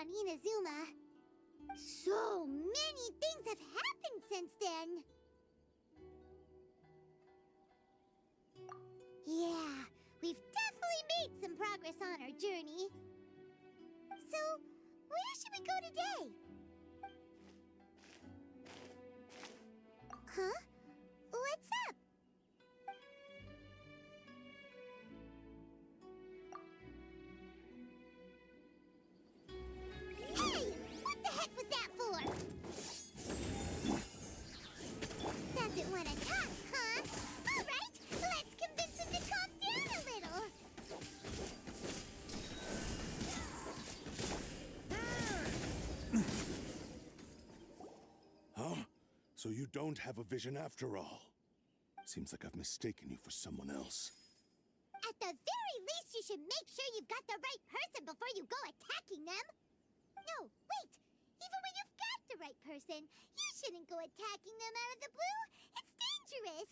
on Inazuma. So many things have happened since then. Yeah, we've definitely made some progress on our journey. So, where should we go today? Huh? What's up? Hey! What the heck was that for? Doesn't want to talk, huh? All right, let's convince him to calm down a little. Huh? So you don't have a vision after all? Seems like I've mistaken you for someone else. At the very least, you should make sure you've got the right person before you go attacking them. No, wait. Even when you've got the right person, you shouldn't go attacking them out of the blue. It's dangerous.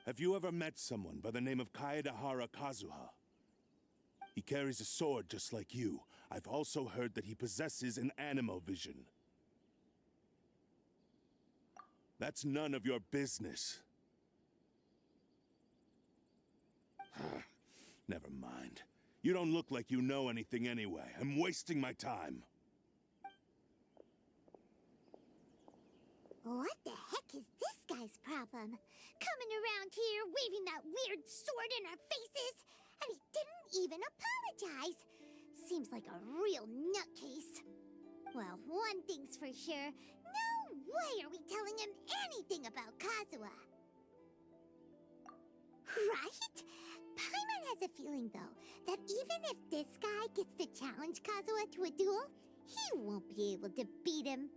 Have you ever met someone by the name of Kazuha? He carries a sword just like you. I've also heard that he possesses an animal vision. That's none of your business. Never mind. You don't look like you know anything anyway. I'm wasting my time. What the heck is this guy's problem? Coming around here, waving that weird sword in our faces, and he didn't even apologize. Seems like a real nutcase. Well, one thing's for sure. No way are we telling him anything about Kazuha. Right? Paimon has a feeling, though, that even if this guy gets to challenge Kazuha to a duel, he won't be able to beat him.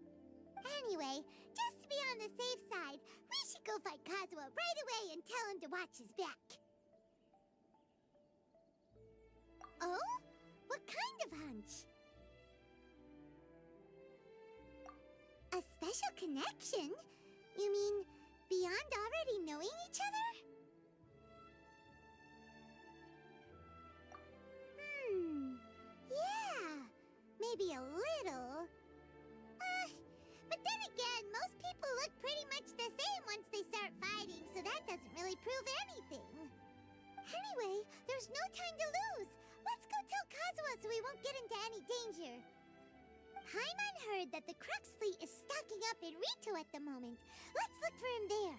Anyway, just to be on the safe side, we should go fight Kazuha right away and tell him to watch his back. Oh? What kind of hunch? A special connection? You mean beyond already knowing each other? Yeah, maybe a little. But then again, most people look pretty much the same once they start fighting, so that doesn't really prove anything. Anyway, there's no time to lose. Let's go tell Kazuha so we won't get into any danger. Paimon heard that the Crux fleet is stocking up in Rito at the moment. Let's look for him there.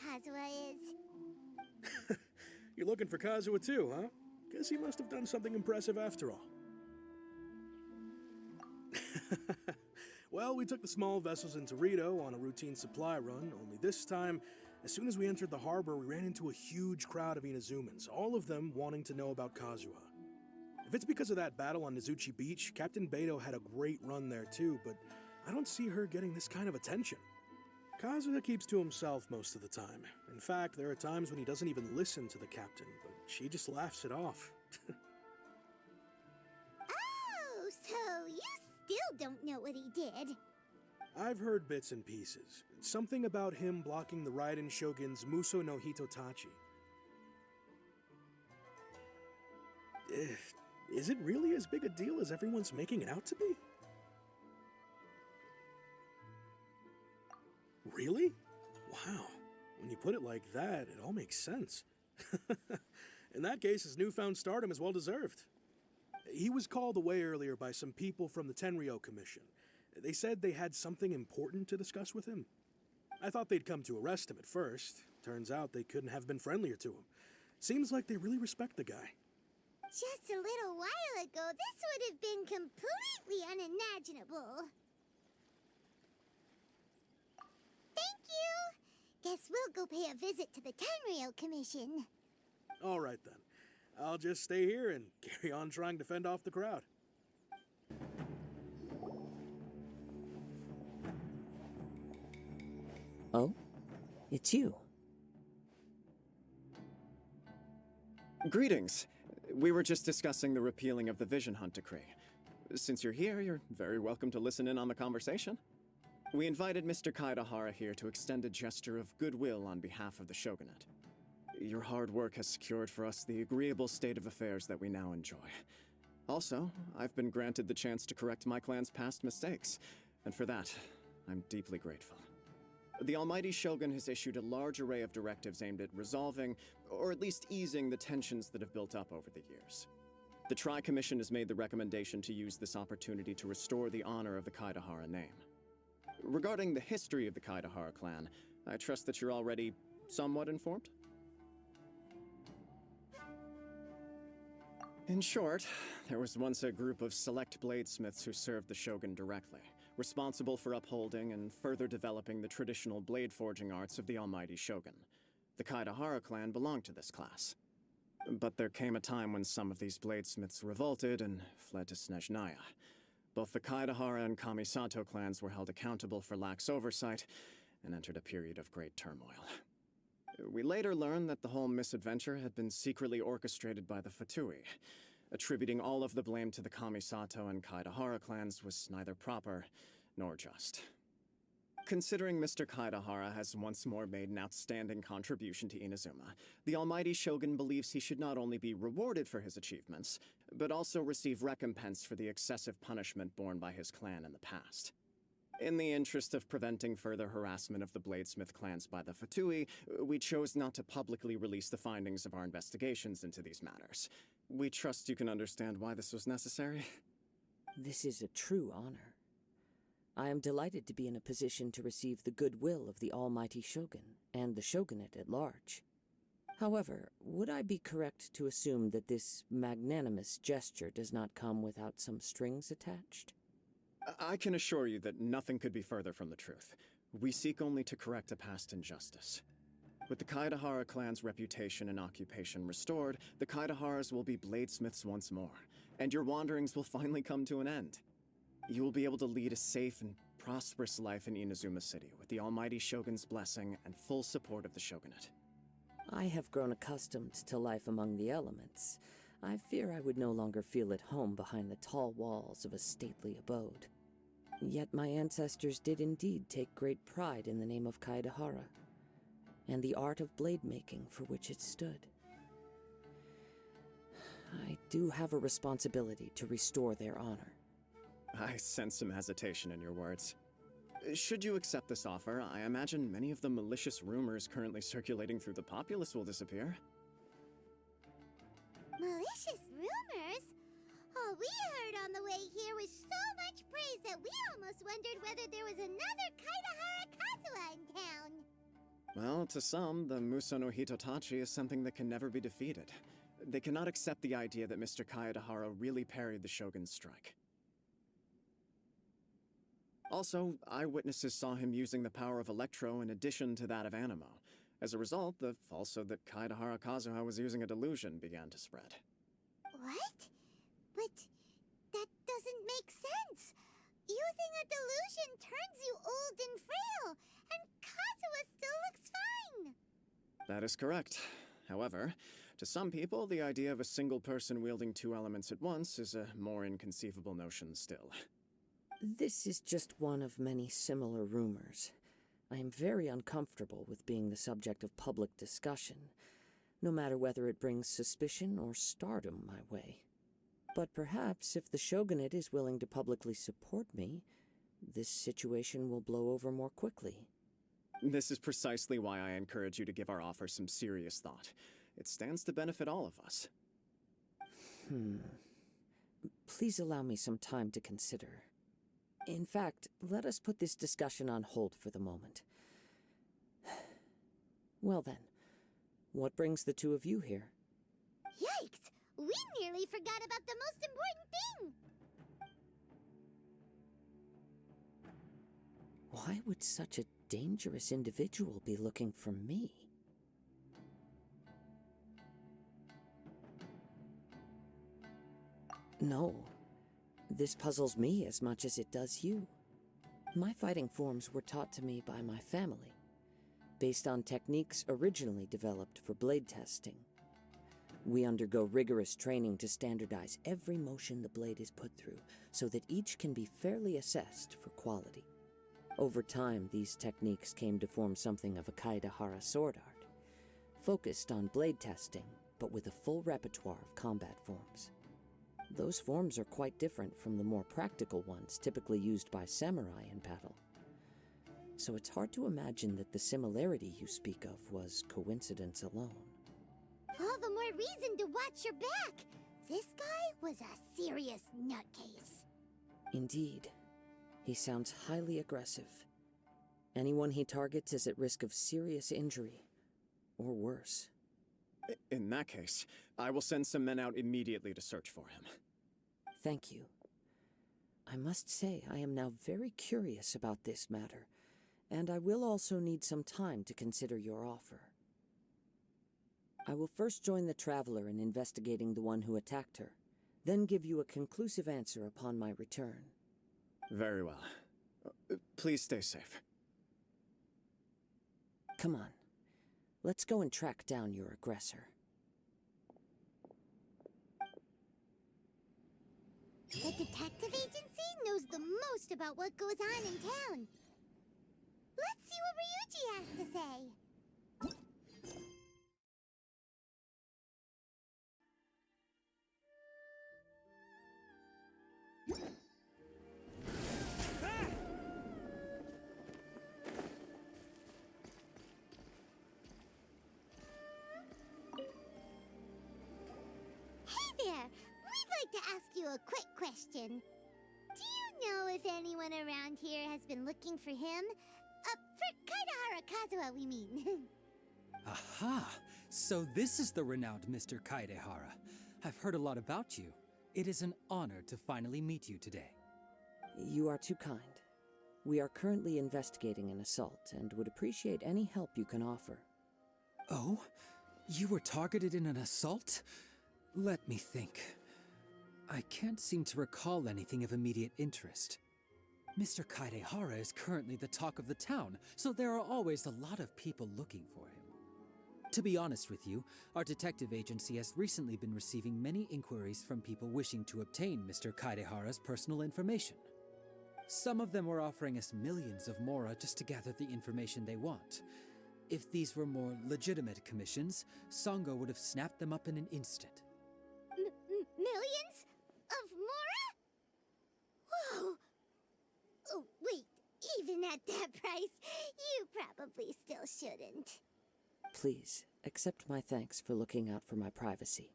Kazuha is. You're looking for Kazuha too, huh? Guess he must have done something impressive after all. Well, we took the small vessels into Rito on a routine supply run, only this time, as soon as we entered the harbor, we ran into a huge crowd of Inazumans, all of them wanting to know about Kazuha. If it's because of that battle on Nizuchi Beach, Captain Beto had a great run there too, but I don't see her getting this kind of attention. Kazuha keeps to himself most of the time. In fact, there are times when he doesn't even listen to the captain, but she just laughs it off. Oh, so you still don't know what he did? I've heard bits and pieces. Something about him blocking the Raiden Shogun's Muso no Hitotachi. Is it really as big a deal as everyone's making it out to be? Really? Wow. When you put it like that, it all makes sense. In that case, his newfound stardom is well deserved. He was called away earlier by some people from the Tenryou Commission. They said they had something important to discuss with him. I thought they'd come to arrest him at first. Turns out they couldn't have been friendlier to him. Seems like they really respect the guy. Just a little while ago, this would have been completely unimaginable. Thank you! Guess we'll go pay a visit to the Tenryou Commission. All right then. I'll just stay here and carry on trying to fend off the crowd. Oh? It's you. Greetings. We were just discussing the repealing of the Vision Hunt decree. Since you're here, you're very welcome to listen in on the conversation. We invited Mr. Kaidahara here to extend a gesture of goodwill on behalf of the shogunate. Your hard work has secured for us the agreeable state of affairs that we now enjoy. Also, I've been granted the chance to correct my clan's past mistakes, and for that, I'm deeply grateful. The Almighty Shogun has issued a large array of directives aimed at resolving, or at least easing, the tensions that have built up over the years. The Tri-Commission has made the recommendation to use this opportunity to restore the honor of the Kaidahara name. Regarding the history of the Kaidahara clan, I trust that you're already somewhat informed? In short, there was once a group of select bladesmiths who served the shogun directly, responsible for upholding and further developing the traditional blade forging arts of the Almighty Shogun. The Kaidahara clan belonged to this class. But there came a time when some of these bladesmiths revolted and fled to Snezhnaya. Both the Kaidahara and Kamisato clans were held accountable for lax oversight and entered a period of great turmoil. We later learned that the whole misadventure had been secretly orchestrated by the Fatui. Attributing all of the blame to the Kamisato and Kaidahara clans was neither proper nor just. Considering Mr. Kaidahara has once more made an outstanding contribution to Inazuma, the Almighty Shogun believes he should not only be rewarded for his achievements, but also receive recompense for the excessive punishment borne by his clan in the past. In the interest of preventing further harassment of the Bladesmith clans by the Fatui, we chose not to publicly release the findings of our investigations into these matters. We trust you can understand why this was necessary. This is a true honor. I am delighted to be in a position to receive the goodwill of the Almighty Shogun and the shogunate at large. However, would I be correct to assume that this magnanimous gesture does not come without some strings attached? I can assure you that nothing could be further from the truth. We seek only to correct a past injustice. With the Kaidahara clan's reputation and occupation restored, the Kaidaharas will be bladesmiths once more, and your wanderings will finally come to an end. You will be able to lead a safe and prosperous life in Inazuma City with the Almighty Shogun's blessing and full support of the shogunate. I have grown accustomed to life among the elements. I fear I would no longer feel at home behind the tall walls of a stately abode. Yet my ancestors did indeed take great pride in the name of Kaidahara, and the art of blade making for which it stood. I do have a responsibility to restore their honor. I sense some hesitation in your words. Should you accept this offer, I imagine many of the malicious rumors currently circulating through the populace will disappear. Malicious rumors? All we heard on the way here was so much praise that we almost wondered whether there was another Kaidahara Kazuha in town. Well, to some, the Muso no Hitotachi is something that can never be defeated. They cannot accept the idea that Mr. Kaidahara really parried the Shogun's strike. Also, eyewitnesses saw him using the power of Electro in addition to that of Animo. As a result, the falsehood that Kaidahara Kazuha was using a delusion began to spread. What? But that doesn't make sense. Using a delusion turns you old and frail, and Kazuha still looks fine. That is correct. However, to some people, the idea of a single person wielding two elements at once is a more inconceivable notion still. This is just one of many similar rumors. I am very uncomfortable with being the subject of public discussion, no matter whether it brings suspicion or stardom my way. But perhaps if the shogunate is willing to publicly support me, this situation will blow over more quickly. This is precisely why I encourage you to give our offer some serious thought. It stands to benefit all of us. Please allow me some time to consider. In fact, let us put this discussion on hold for the moment. Well then, what brings the two of you here? Yikes! We nearly forgot about the most important thing! Why would such a dangerous individual be looking for me? No. This puzzles me as much as it does you. My fighting forms were taught to me by my family, based on techniques originally developed for blade testing. We undergo rigorous training to standardize every motion the blade is put through, so that each can be fairly assessed for quality. Over time, these techniques came to form something of a Kaedehara sword art, focused on blade testing, but with a full repertoire of combat forms. Those forms are quite different from the more practical ones typically used by samurai in battle. So it's hard to imagine that the similarity you speak of was coincidence alone. All the more reason to watch your back. This guy was a serious nutcase. Indeed. He sounds highly aggressive. Anyone he targets is at risk of serious injury, or worse. In that case, I will send some men out immediately to search for him. Thank you. I must say I am now very curious about this matter, and I will also need some time to consider your offer. I will first join the Traveler in investigating the one who attacked her, then give you a conclusive answer upon my return. Very well. Please stay safe. Come on. Let's go and track down your aggressor. The detective agency knows the most about what goes on in town. Let's see what Ryuji has to say. To ask you a quick question. Do you know if anyone around here has been looking for him? For Kaedehara Kazuha, we mean. Aha! So this is the renowned Mr. Kaedehara. I've heard a lot about you. It is an honor to finally meet you today. You are too kind. We are currently investigating an assault and would appreciate any help you can offer. Oh? You were targeted in an assault? Let me think. I can't seem to recall anything of immediate interest. Mr. Kaedehara is currently the talk of the town, so there are always a lot of people looking for him. To be honest with you, our detective agency has recently been receiving many inquiries from people wishing to obtain Mr. Kaedehara's personal information. Some of them were offering us millions of mora just to gather the information they want. If these were more legitimate commissions, Sango would have snapped them up in an instant. Millions? Of mora? Whoa! Oh, wait, even at that price, you probably still shouldn't. Please, accept my thanks for looking out for my privacy.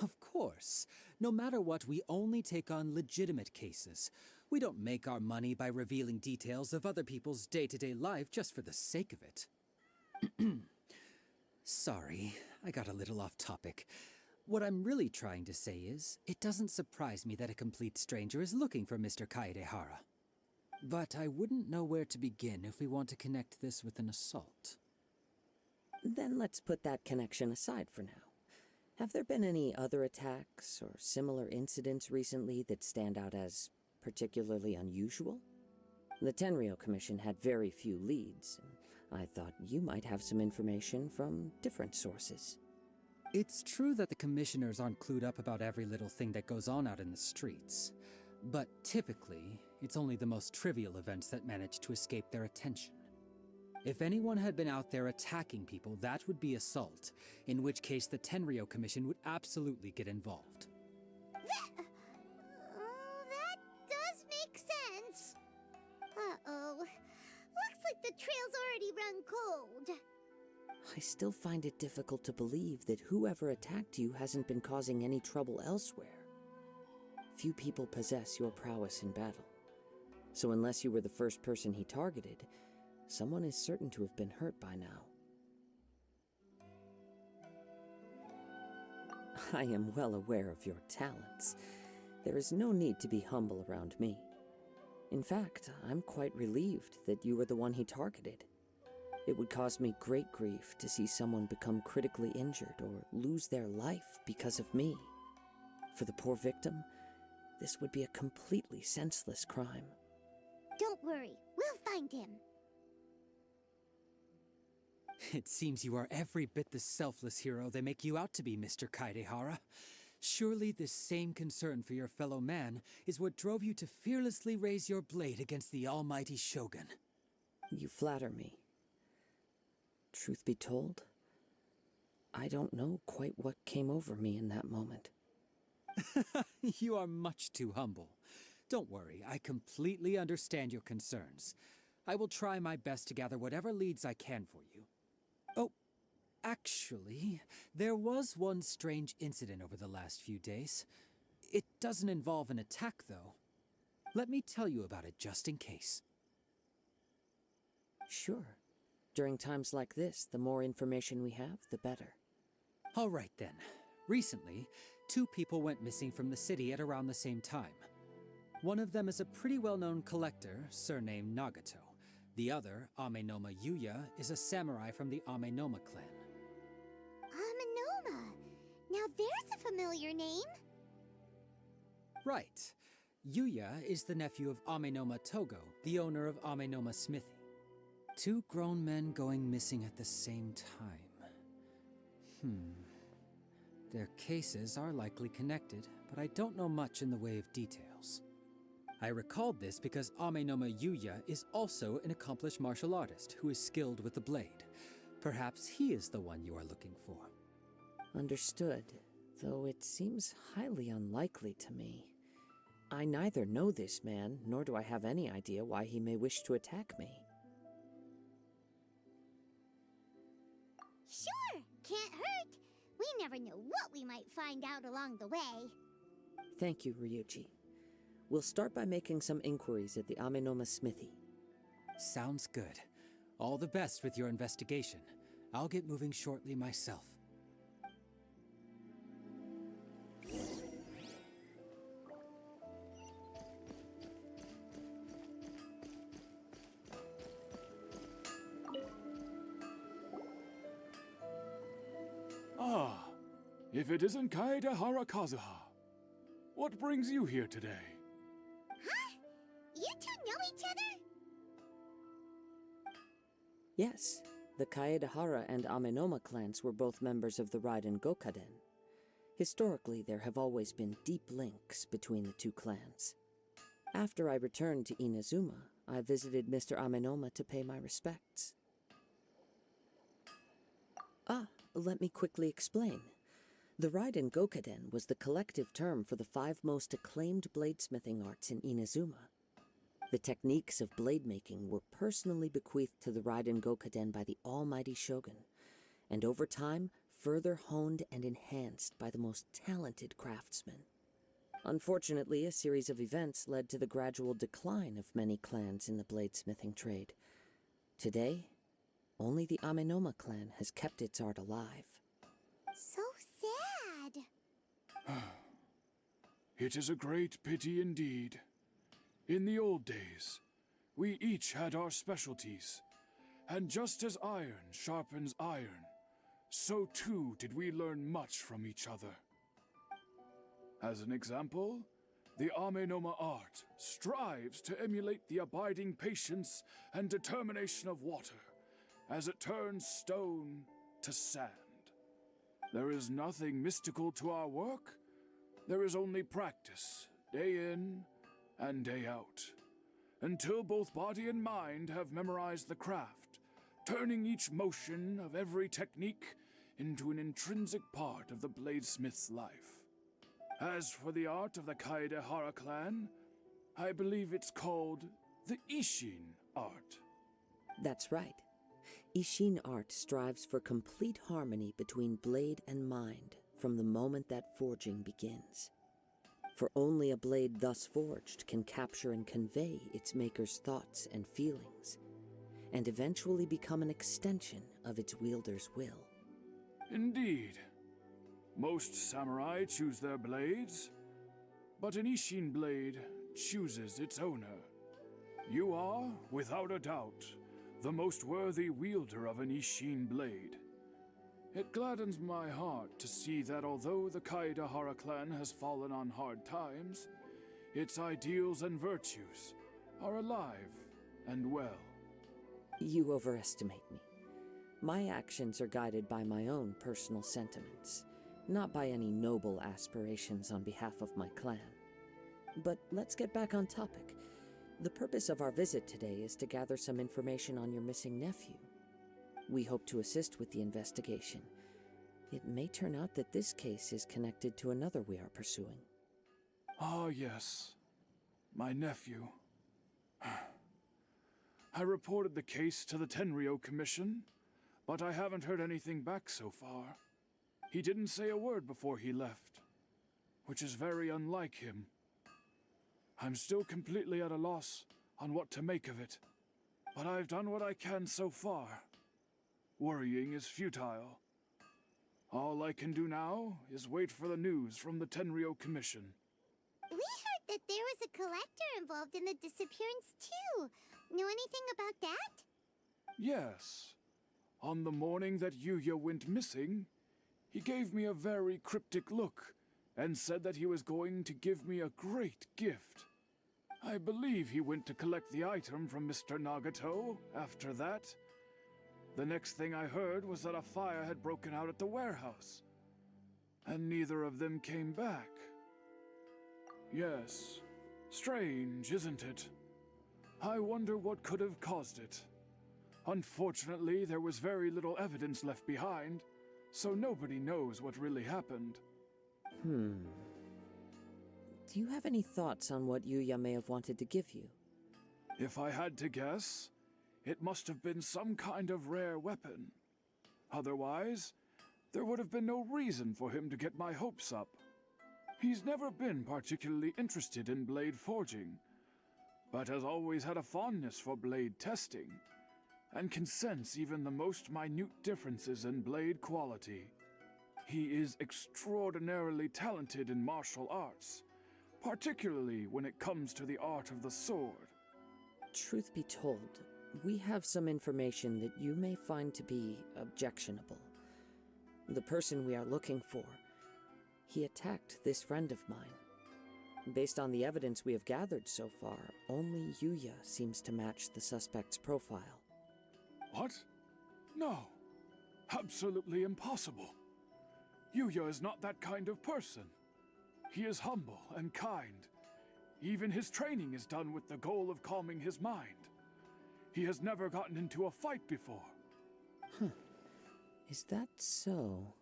Of course. No matter what, we only take on legitimate cases. We don't make our money by revealing details of other people's day-to-day life just for the sake of it. Sorry, I got a little off topic. What I'm really trying to say is, it doesn't surprise me that a complete stranger is looking for Mr. Kaedehara. But I wouldn't know where to begin if we want to connect this with an assault. Then let's put that connection aside for now. Have there been any other attacks or similar incidents recently that stand out as particularly unusual? The Tenryou Commission had very few leads, and I thought you might have some information from different sources. It's true that the commissioners aren't clued up about every little thing that goes on out in the streets. But typically, it's only the most trivial events that manage to escape their attention. If anyone had been out there attacking people, that would be assault, in which case the Tenryou Commission would absolutely get involved. That does make sense. Uh-oh. Looks like the trail's already run cold. I still find it difficult to believe that whoever attacked you hasn't been causing any trouble elsewhere. Few people possess your prowess in battle. So unless you were the first person he targeted, someone is certain to have been hurt by now. I am well aware of your talents. There is no need to be humble around me. In fact, I'm quite relieved that you were the one he targeted. It would cause me great grief to see someone become critically injured or lose their life because of me. For the poor victim, this would be a completely senseless crime. Don't worry, we'll find him. It seems you are every bit the selfless hero they make you out to be, Mr. Kaidehara. Surely this same concern for your fellow man is what drove you to fearlessly raise your blade against the almighty Shogun. You flatter me. Truth be told, I don't know quite what came over me in that moment. You are much too humble. Don't worry, I completely understand your concerns. I will try my best to gather whatever leads I can for you. Oh, actually, there was one strange incident over the last few days. It doesn't involve an attack, though. Let me tell you about it just in case. Sure. During times like this, the more information we have, the better. All right then. Recently, 2 people went missing from the city at around the same time. One of them is a pretty well-known collector, surnamed Nagato. The other, Amenoma Yuya, is a samurai from the Amenoma clan. Amenoma. Now there's a familiar name. Right. Yuya is the nephew of Amenoma Togo, the owner of Amenoma Smithy. 2 grown men going missing at the same time. Their cases are likely connected, but I don't know much in the way of details. I recalled this because Amenoma Yuya is also an accomplished martial artist who is skilled with the blade. Perhaps he is the one you are looking for. Understood, though it seems highly unlikely to me. I neither know this man, nor do I have any idea why he may wish to attack me. Sure, can't hurt. We never know what we might find out along the way. Thank you, Ryuji. We'll start by making some inquiries at the Amenoma Smithy. Sounds good. All the best with your investigation. I'll get moving shortly myself. Ah, if it isn't Kaedehara Kazuha. What brings you here today? Huh? You two know each other? Yes, the Kaedehara and Amenoma clans were both members of the Raiden Gokaden. Historically, there have always been deep links between the 2 clans. After I returned to Inazuma, I visited Mr. Amenoma to pay my respects. Let me quickly explain. The Raiden Gokaden was the collective term for the 5 most acclaimed bladesmithing arts in Inazuma. The techniques of blade making were personally bequeathed to the Raiden Gokaden by the almighty Shogun, and over time, further honed and enhanced by the most talented craftsmen. Unfortunately, a series of events led to the gradual decline of many clans in the bladesmithing trade. Today, only the Amenoma clan has kept its art alive. So sad. It is a great pity indeed. In the old days, we each had our specialties, and just as iron sharpens iron, so too did we learn much from each other. As an example, the Amenoma art strives to emulate the abiding patience and determination of water as it turns stone to sand. There is nothing mystical to our work. There is only practice, day in and day out, until both body and mind have memorized the craft, turning each motion of every technique into an intrinsic part of the bladesmith's life. As for the art of the Kaedehara clan, I believe it's called the Ishin art. That's right. Ishin art strives for complete harmony between blade and mind from the moment that forging begins. For only a blade thus forged can capture and convey its maker's thoughts and feelings, and eventually become an extension of its wielder's will. Indeed. Most samurai choose their blades, but an Ishin blade chooses its owner. You are, without a doubt, the most worthy wielder of an Ishin blade. It gladdens my heart to see that although the Kaedahara clan has fallen on hard times, its ideals and virtues are alive and well. You overestimate me. My actions are guided by my own personal sentiments, not by any noble aspirations on behalf of my clan. But let's get back on topic. The purpose of our visit today is to gather some information on your missing nephew. We hope to assist with the investigation. It may turn out that this case is connected to another we are pursuing. Ah, yes. My nephew. I reported the case to the Tenryou Commission, but I haven't heard anything back so far. He didn't say a word before he left, which is very unlike him. I'm still completely at a loss on what to make of it, but I've done what I can so far. Worrying is futile. All I can do now is wait for the news from the Tenryou Commission. We heard that there was a collector involved in the disappearance too. Know anything about that? Yes. On the morning that Yuya went missing, he gave me a very cryptic look and said that he was going to give me a great gift. I believe he went to collect the item from Mr. Nagato after that. The next thing I heard was that a fire had broken out at the warehouse, and neither of them came back. Yes, strange, isn't it? I wonder what could have caused it. Unfortunately, there was very little evidence left behind, so nobody knows what really happened. Do you have any thoughts on what Yuya may have wanted to give you? If I had to guess, it must have been some kind of rare weapon. Otherwise, there would have been no reason for him to get my hopes up. He's never been particularly interested in blade forging, but has always had a fondness for blade testing, and can sense even the most minute differences in blade quality. He is extraordinarily talented in martial arts, particularly when it comes to the art of the sword. Truth be told, we have some information that you may find to be objectionable. The person we are looking for, he attacked this friend of mine. Based on the evidence we have gathered so far, only Yuya seems to match the suspect's profile. What? No. Absolutely impossible. Yuya is not that kind of person. He is humble and kind. Even his training is done with the goal of calming his mind. He has never gotten into a fight before. Is that so?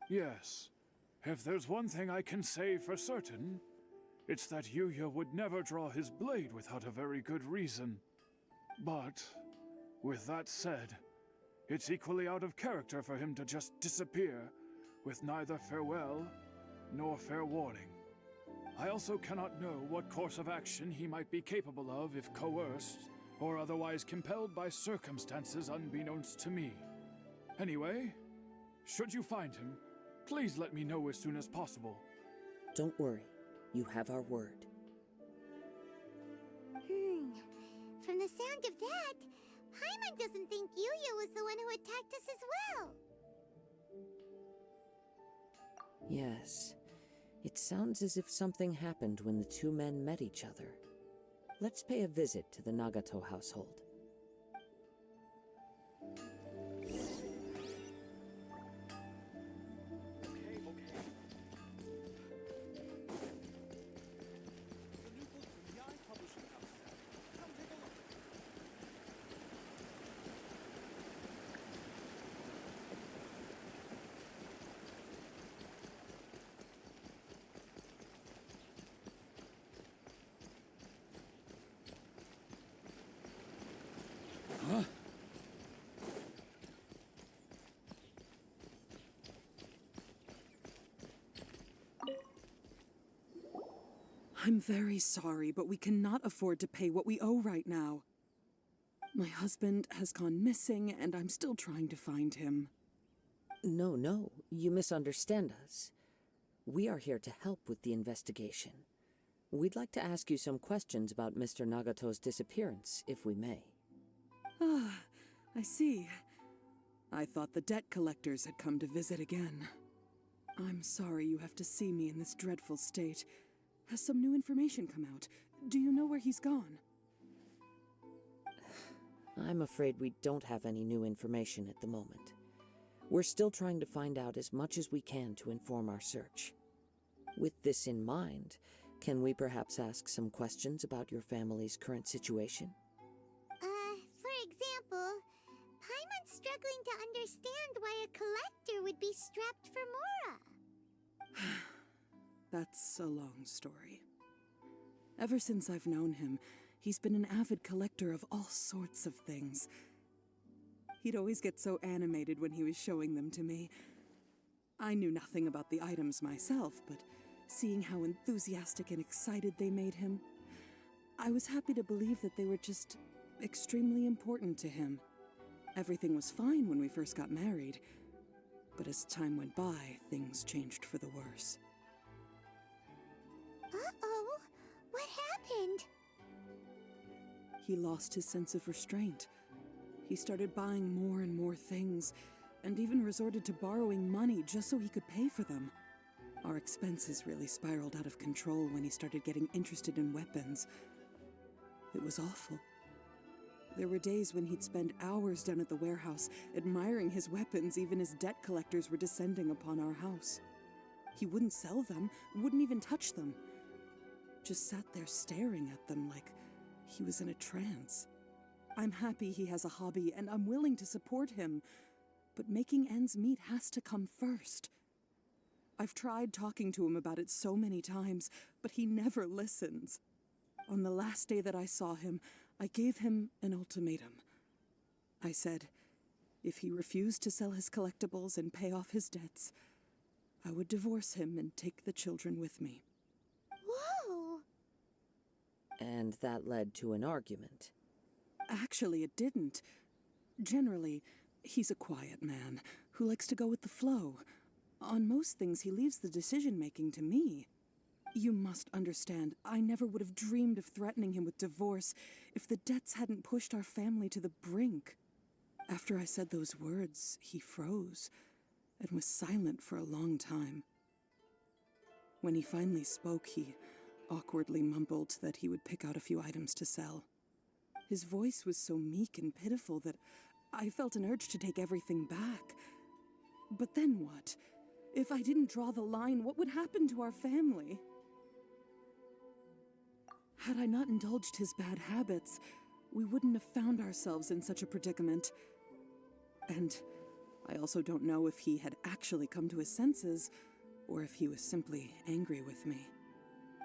Yes. If there's one thing I can say for certain, it's that Yuya would never draw his blade without a very good reason. But, with that said, it's equally out of character for him to just disappear with neither farewell nor fair warning. I also cannot know what course of action he might be capable of if coerced or otherwise compelled by circumstances unbeknownst to me. Anyway, should you find him, please let me know as soon as possible. Don't worry, you have our word. From the sound of that, Paimon doesn't think Yuya was the one who attacked us as well. Yes, it sounds as if something happened when the two men met each other. Let's pay a visit to the Nagato household. I'm very sorry, but we cannot afford to pay what we owe right now. My husband has gone missing, and I'm still trying to find him. No, you misunderstand us. We are here to help with the investigation. We'd like to ask you some questions about Mr. Nagato's disappearance, if we may. Ah, I see. I thought the debt collectors had come to visit again. I'm sorry you have to see me in this dreadful state. Has some new information come out? Do you know where he's gone? I'm afraid we don't have any new information at the moment. We're still trying to find out as much as we can to inform our search. With this in mind, can we perhaps ask some questions about your family's current situation? For example, Paimon's struggling to understand why a collector would be strapped for Mora. That's a long story. Ever since I've known him, he's been an avid collector of all sorts of things. He'd always get so animated when he was showing them to me. I knew nothing about the items myself, but seeing how enthusiastic and excited they made him, I was happy to believe that they were just extremely important to him. Everything was fine when we first got married, but as time went by, things changed for the worse. Uh-oh, what happened? He lost his sense of restraint. He started buying more and more things, and even resorted to borrowing money just so he could pay for them. Our expenses really spiraled out of control when he started getting interested in weapons. It was awful. There were days when he'd spend hours down at the warehouse, admiring his weapons even as debt collectors were descending upon our house. He wouldn't sell them, wouldn't even touch them. Just sat there staring at them like he was in a trance. I'm happy he has a hobby, and I'm willing to support him, but making ends meet has to come first. I've tried talking to him about it so many times, but he never listens. On the last day that I saw him, I gave him an ultimatum. I said, if he refused to sell his collectibles and pay off his debts, I would divorce him and take the children with me. Whoa! And that led to an argument. Actually, it didn't. Generally, he's a quiet man who likes to go with the flow. On most things, he leaves the decision-making to me. You must understand, I never would have dreamed of threatening him with divorce if the debts hadn't pushed our family to the brink. After I said those words, he froze and was silent for a long time. When he finally spoke, he awkwardly mumbled that he would pick out a few items to sell. His voice was so meek and pitiful that I felt an urge to take everything back. But then what? If I didn't draw the line, what would happen to our family? Had I not indulged his bad habits, we wouldn't have found ourselves in such a predicament. And I also don't know if he had actually come to his senses, or if he was simply angry with me.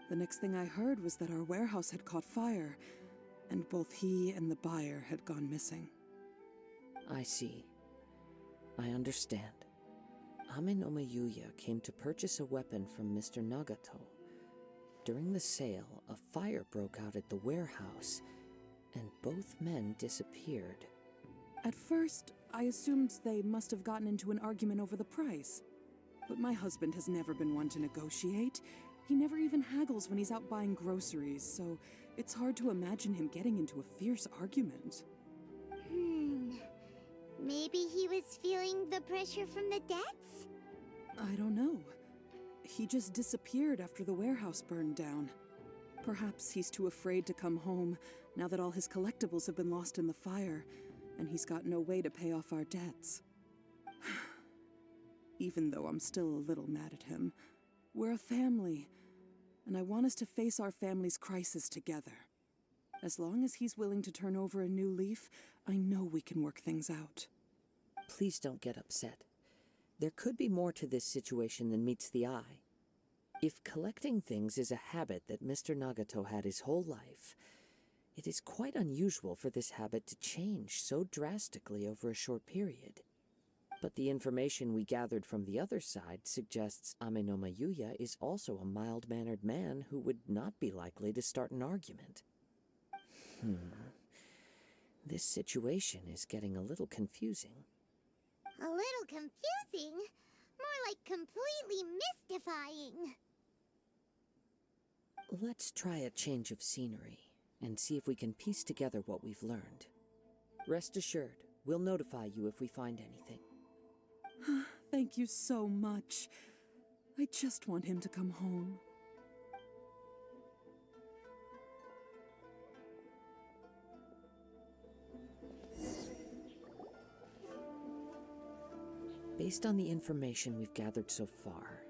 The next thing I heard was that our warehouse had caught fire, and both he and the buyer had gone missing. I see. I understand. Ame no Mayuya came to purchase a weapon from Mr. Nagato. During the sale, a fire broke out at the warehouse, and both men disappeared. At first, I assumed they must have gotten into an argument over the price. But my husband has never been one to negotiate. He never even haggles when he's out buying groceries, so it's hard to imagine him getting into a fierce argument. Maybe he was feeling the pressure from the debts? I don't know. He just disappeared after the warehouse burned down. Perhaps he's too afraid to come home now that all his collectibles have been lost in the fire, and he's got no way to pay off our debts. Even though I'm still a little mad at him, we're a family, and I want us to face our family's crisis together. As long as he's willing to turn over a new leaf, I know we can work things out. Please don't get upset. There could be more to this situation than meets the eye. If collecting things is a habit that Mr. Nagato had his whole life, it is quite unusual for this habit to change so drastically over a short period. But the information we gathered from the other side suggests Ame no Mayuya is also a mild-mannered man who would not be likely to start an argument. This situation is getting a little confusing. A little confusing? More like completely mystifying. Let's try a change of scenery and see if we can piece together what we've learned. Rest assured, we'll notify you if we find anything. Thank you so much. I just want him to come home. Based on the information we've gathered so far,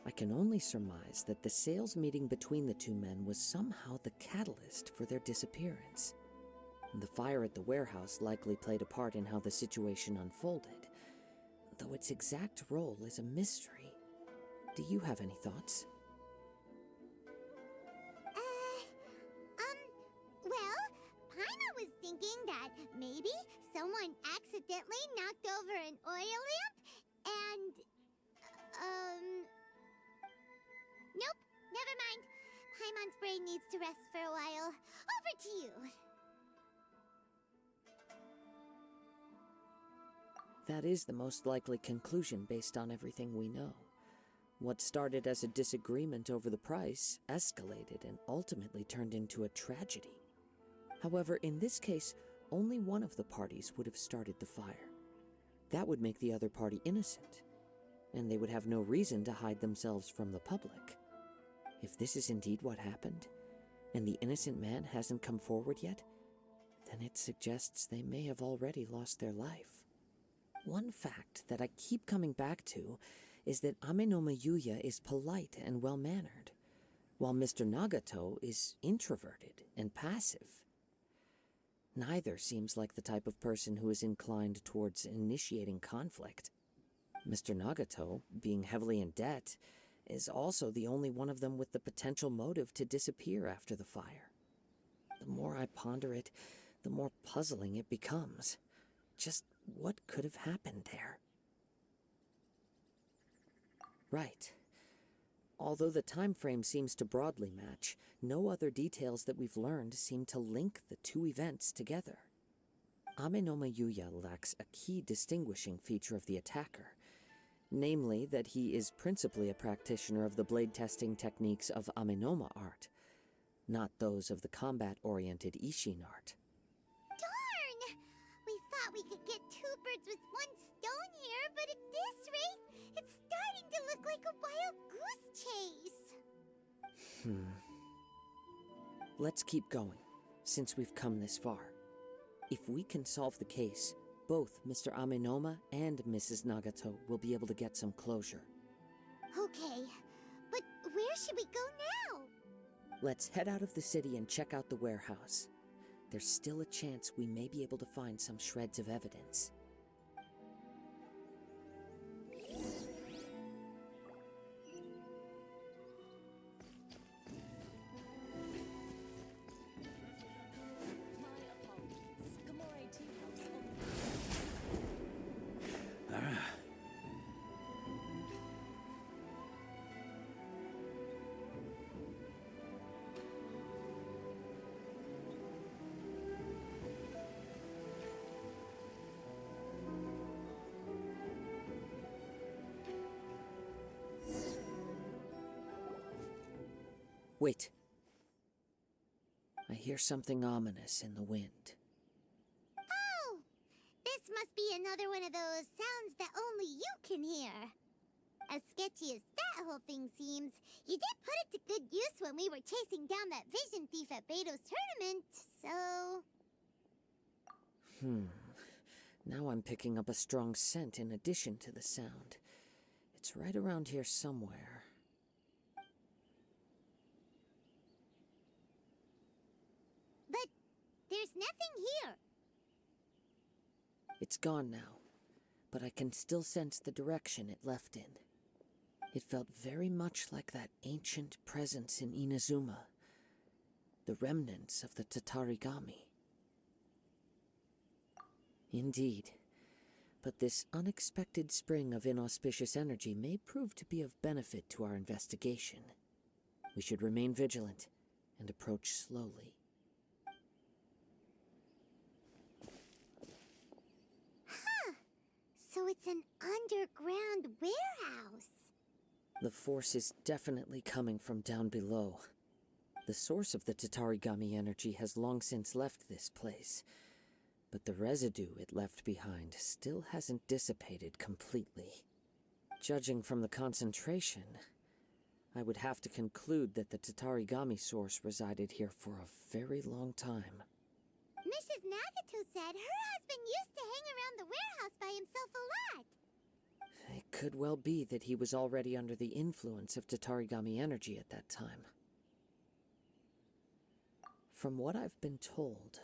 I can only surmise that the sales meeting between the two men was somehow the catalyst for their disappearance. The fire at the warehouse likely played a part in how the situation unfolded, though its exact role is a mystery. Do you have any thoughts? Well, Paima was thinking that maybe someone accidentally knocked over an oil lamp and, nope, never mind. Paimon's brain needs to rest for a while. Over to you. That is the most likely conclusion based on everything we know. What started as a disagreement over the price escalated and ultimately turned into a tragedy. However, in this case, only one of the parties would have started the fire. That would make the other party innocent, and they would have no reason to hide themselves from the public. If this is indeed what happened, and the innocent man hasn't come forward yet, then it suggests they may have already lost their life. One fact that I keep coming back to is that Amenoma Yuya is polite and well-mannered, while Mr. Nagato is introverted and passive. Neither seems like the type of person who is inclined towards initiating conflict. Mr. Nagato, being heavily in debt, is also the only one of them with the potential motive to disappear after the fire. The more I ponder it, the more puzzling it becomes. Just what could have happened there? Right. Although the time frame seems to broadly match, no other details that we've learned seem to link the two events together. Amenoma Yuya lacks a key distinguishing feature of the attacker, namely that he is principally a practitioner of the blade testing techniques of Amenoma art, not those of the combat-oriented Ishin art. Darn! We thought we could get two birds with one stone here, but at this rate, it's starting to look like a wild goose chase. Let's keep going, since we've come this far. If we can solve the case, both Mr. Amenoma and Mrs. Nagato will be able to get some closure. Okay, but where should we go now? Let's head out of the city and check out the warehouse. There's still a chance we may be able to find some shreds of evidence. Wait. I hear something ominous in the wind. Oh! This must be another one of those sounds that only you can hear. As sketchy as that whole thing seems, you did put it to good use when we were chasing down that vision thief at Beto's tournament, so... Now I'm picking up a strong scent in addition to the sound. It's right around here somewhere. But there's nothing here. It's gone now, but I can still sense the direction it left in. It felt very much like that ancient presence in Inazuma, the remnants of the Tatarigami. Indeed, but this unexpected spring of inauspicious energy may prove to be of benefit to our investigation. We should remain vigilant and approach slowly. So it's an underground warehouse. The force is definitely coming from down below. The source of the Tatarigami energy has long since left this place, but the residue it left behind still hasn't dissipated completely. Judging from the concentration, I would have to conclude that the Tatarigami source resided here for a very long time. Mrs. Nagato said her husband used to hang around the warehouse by himself a lot. It could well be that he was already under the influence of Tatarigami energy at that time. From what I've been told,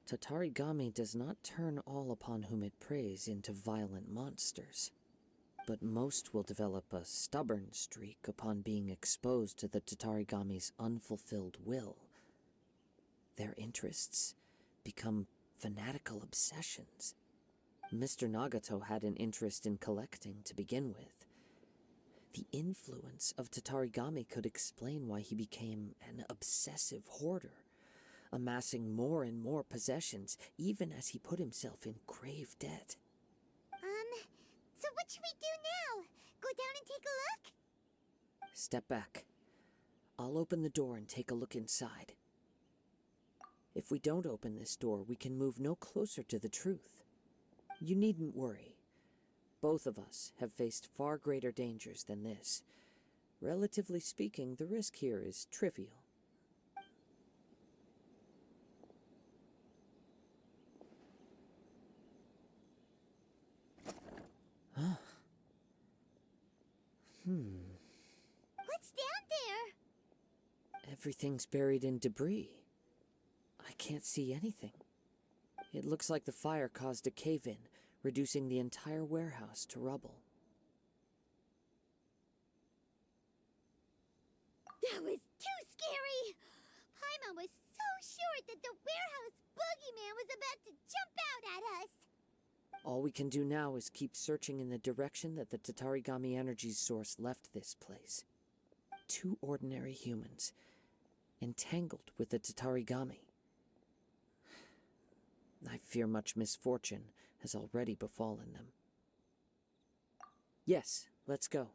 Tatarigami does not turn all upon whom it preys into violent monsters, but most will develop a stubborn streak upon being exposed to the Tatarigami's unfulfilled will. Their interests become fanatical obsessions. Mr. Nagato had an interest in collecting to begin with. The influence of Tatarigami could explain why he became an obsessive hoarder, amassing more and more possessions even as he put himself in grave debt. So what should we do now? Go down and take a look? Step back. I'll open the door and take a look inside. If we don't open this door, we can move no closer to the truth. You needn't worry. Both of us have faced far greater dangers than this. Relatively speaking, the risk here is trivial. Huh. What's down there? Everything's buried in debris. I can't see anything. It looks like the fire caused a cave-in, reducing the entire warehouse to rubble. That was too scary! Paimon was so sure that the warehouse boogeyman was about to jump out at us! All we can do now is keep searching in the direction that the Tatarigami energy source left this place. 2 ordinary humans, entangled with the Tatarigami. I fear much misfortune has already befallen them. Yes, let's go.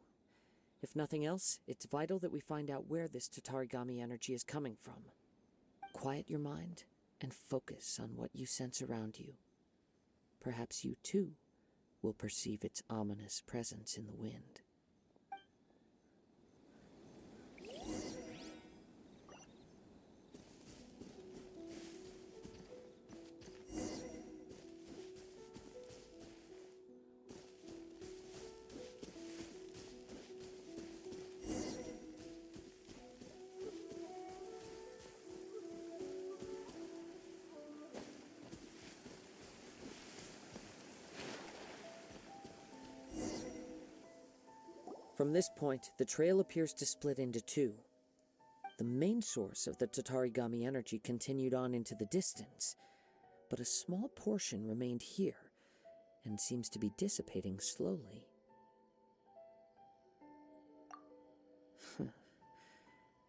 If nothing else, it's vital that we find out where this Tatarigami energy is coming from. Quiet your mind and focus on what you sense around you. Perhaps you, too, will perceive its ominous presence in the wind. From this point, the trail appears to split into 2. The main source of the Tatarigami energy continued on into the distance, but a small portion remained here and seems to be dissipating slowly.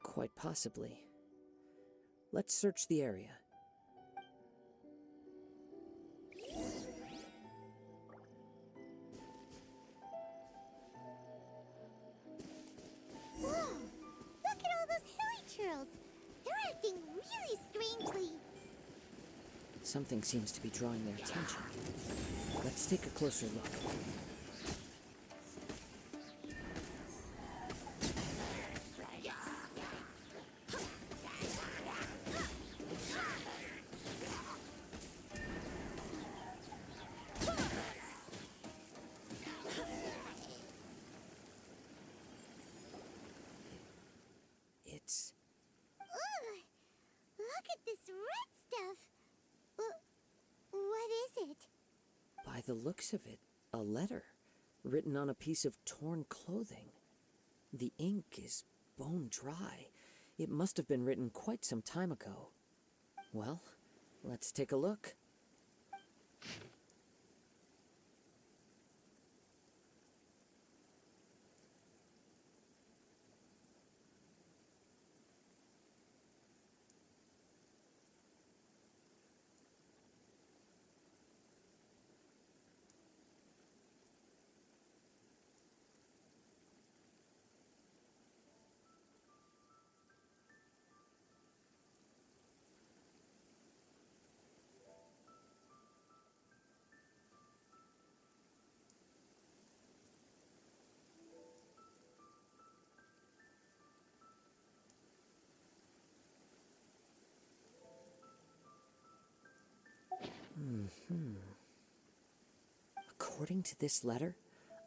Quite possibly. Let's search the area. Whoa! Look at all those hilly churls! They're acting really strangely. Something seems to be drawing their attention. Let's take a closer look. It's... Ugh! Look at this red stuff! What is it? By the looks of it, a letter, written on a piece of torn clothing. The ink is bone dry. It must have been written quite some time ago. Well, let's take a look. According to this letter,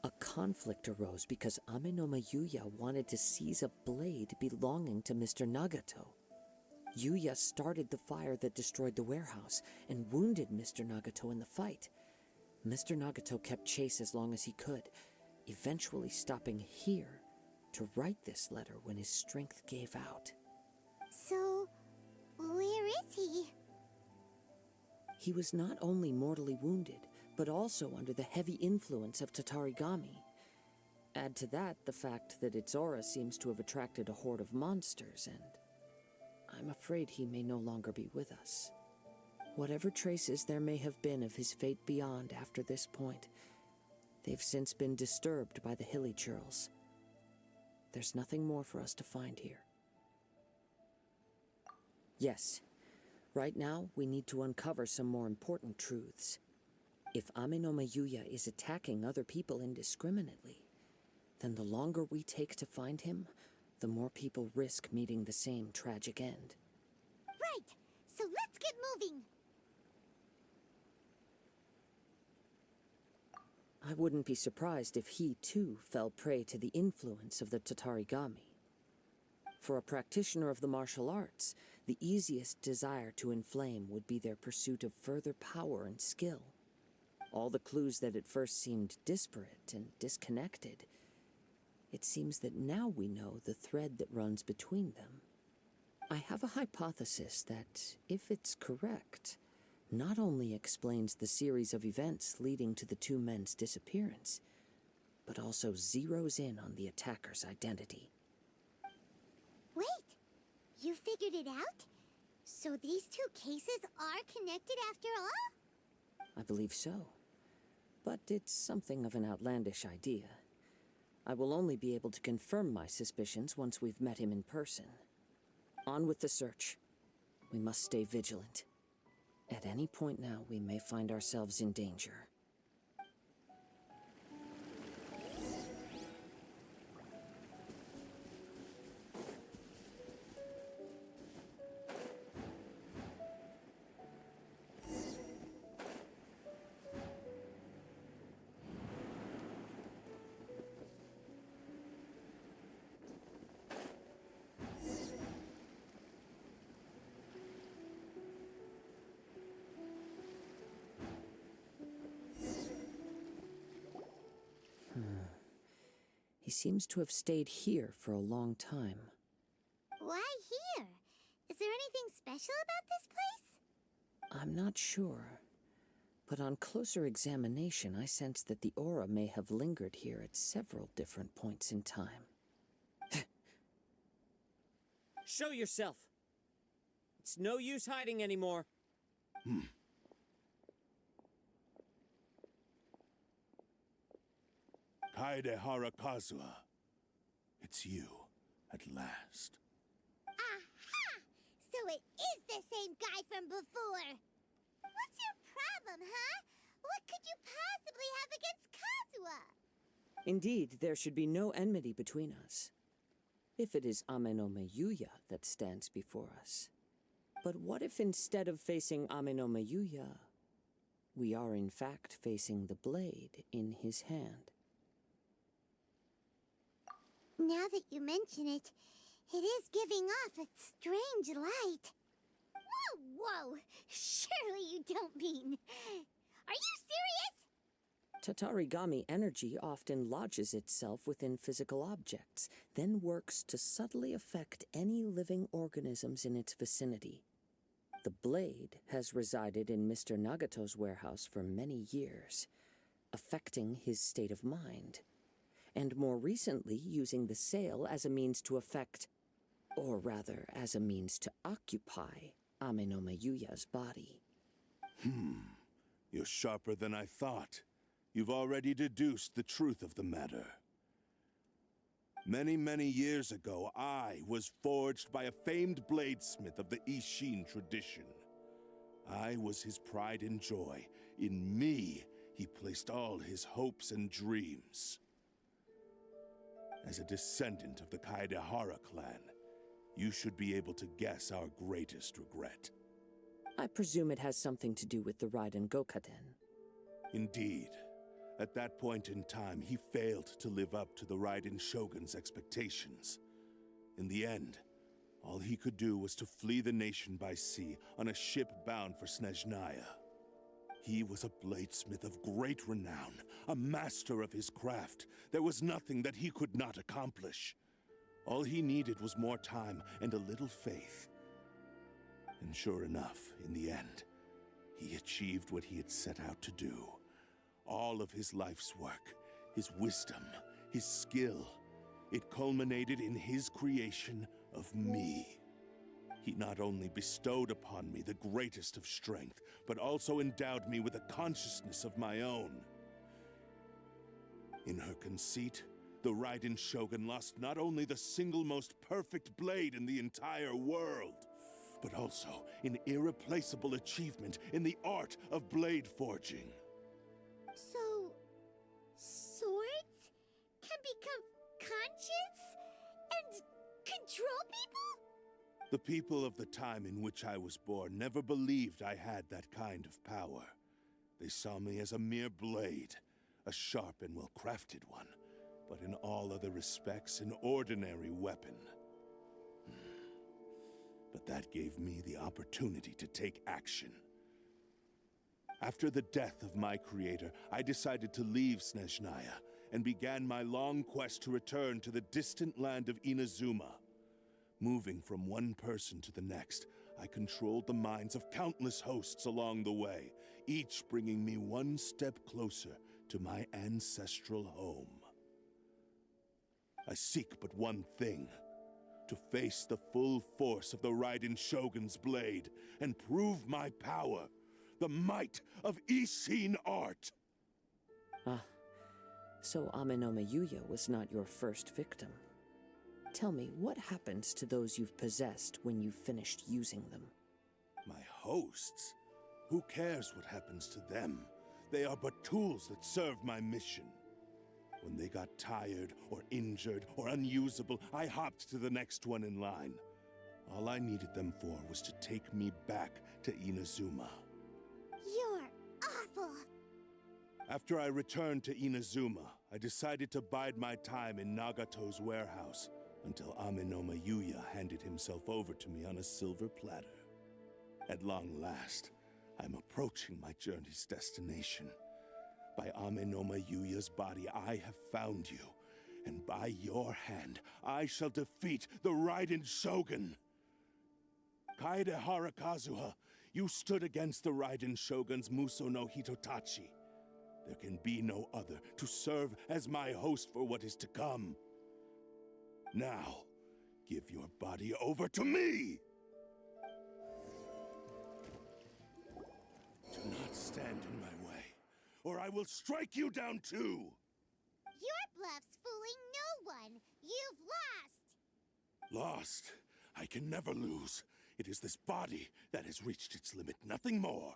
a conflict arose because Ame-no-ma Yuya wanted to seize a blade belonging to Mr. Nagato. Yuya started the fire that destroyed the warehouse and wounded Mr. Nagato in the fight. Mr. Nagato kept chase as long as he could, eventually stopping here to write this letter when his strength gave out. So, where is he? He was not only mortally wounded, but also under the heavy influence of Tatarigami. Add to that the fact that its aura seems to have attracted a horde of monsters, and I'm afraid he may no longer be with us. Whatever traces there may have been of his fate beyond after this point, they've since been disturbed by the hilly churls. There's nothing more for us to find here. Yes, right now we need to uncover some more important truths. If Ame-no-ma Yuya is attacking other people indiscriminately, then the longer we take to find him, the more people risk meeting the same tragic end. Right, so let's get moving. I wouldn't be surprised if he, too, fell prey to the influence of the Tatarigami. For a practitioner of the martial arts, the easiest desire to inflame would be their pursuit of further power and skill. All the clues that at first seemed disparate and disconnected, it seems that now we know the thread that runs between them. I have a hypothesis that, if it's correct, not only explains the series of events leading to the two men's disappearance, but also zeroes in on the attacker's identity. Wait, you figured it out? So these two cases are connected after all? I believe so. But it's something of an outlandish idea. I will only be able to confirm my suspicions once we've met him in person. On with the search. We must stay vigilant. At any point now, we may find ourselves in danger. He seems to have stayed here for a long time. Why here? Is there anything special about this place? I'm not sure. But on closer examination, I sense that the aura may have lingered here at several different points in time. Show yourself! It's no use hiding anymore. Kaedehara Kazuha. It's you, at last. Aha! So it is the same guy from before. What's your problem, huh? What could you possibly have against Kazuha? Indeed, there should be no enmity between us. If it is Ame-no-ma Yuya that stands before us. But what if instead of facing Ame-no-ma Yuya, we are in fact facing the blade in his hand? Now that you mention it, it is giving off a strange light. Whoa, whoa! Surely you don't mean... Are you serious? Tatarigami energy often lodges itself within physical objects, then works to subtly affect any living organisms in its vicinity. The blade has resided in Mr. Nagato's warehouse for many years, affecting his state of mind, and more recently using the sale as a means to affect, or rather as a means to occupy, Ame-no-ma Yuya's body. You're sharper than I thought. You've already deduced the truth of the matter. Many, many years ago, I was forged by a famed bladesmith of the Ishin tradition. I was his pride and joy. In me, he placed all his hopes and dreams. As a descendant of the Kaedehara clan, you should be able to guess our greatest regret. I presume it has something to do with the Raiden Gokaden. Indeed. At that point in time, he failed to live up to the Raiden Shogun's expectations. In the end, all he could do was to flee the nation by sea on a ship bound for Snezhnaya. He was a bladesmith of great renown, a master of his craft. There was nothing that he could not accomplish. All he needed was more time and a little faith. And sure enough, in the end, he achieved what he had set out to do. All of his life's work, his wisdom, his skill, it culminated in his creation of me. He not only bestowed upon me the greatest of strength, but also endowed me with a consciousness of my own. In her conceit, the Raiden Shogun lost not only the single most perfect blade in the entire world, but also an irreplaceable achievement in the art of blade forging. So, swords can become conscious and control people? The people of the time in which I was born never believed I had that kind of power. They saw me as a mere blade, a sharp and well-crafted one, but in all other respects an ordinary weapon. But that gave me the opportunity to take action. After the death of my creator, I decided to leave Snezhnaya and began my long quest to return to the distant land of Inazuma. Moving from one person to the next, I controlled the minds of countless hosts along the way, each bringing me one step closer to my ancestral home. I seek but one thing: to face the full force of the Raiden Shogun's blade and prove my power, the might of Ishin art. Ah, so Amenoma Yuya was not your first victim. Tell me, what happens to those you've possessed when you've finished using them? My hosts? Who cares what happens to them? They are but tools that serve my mission. When they got tired, or injured, or unusable, I hopped to the next one in line. All I needed them for was to take me back to Inazuma. You're awful. After I returned to Inazuma, I decided to bide my time in Nagato's warehouse until Amenoma Yuya handed himself over to me on a silver platter. At long last, I'm approaching my journey's destination. By Amenoma Yuya's body, I have found you, and by your hand, I shall defeat the Raiden Shogun. Kaedehara Kazuha, you stood against the Raiden Shogun's Muso no Hitotachi. There can be no other to serve as my host for what is to come. Now, give your body over to me! Do not stand in my way, or I will strike you down too! Your bluff's fooling no one. You've lost. Lost? I can never lose. It is this body that has reached its limit, nothing more.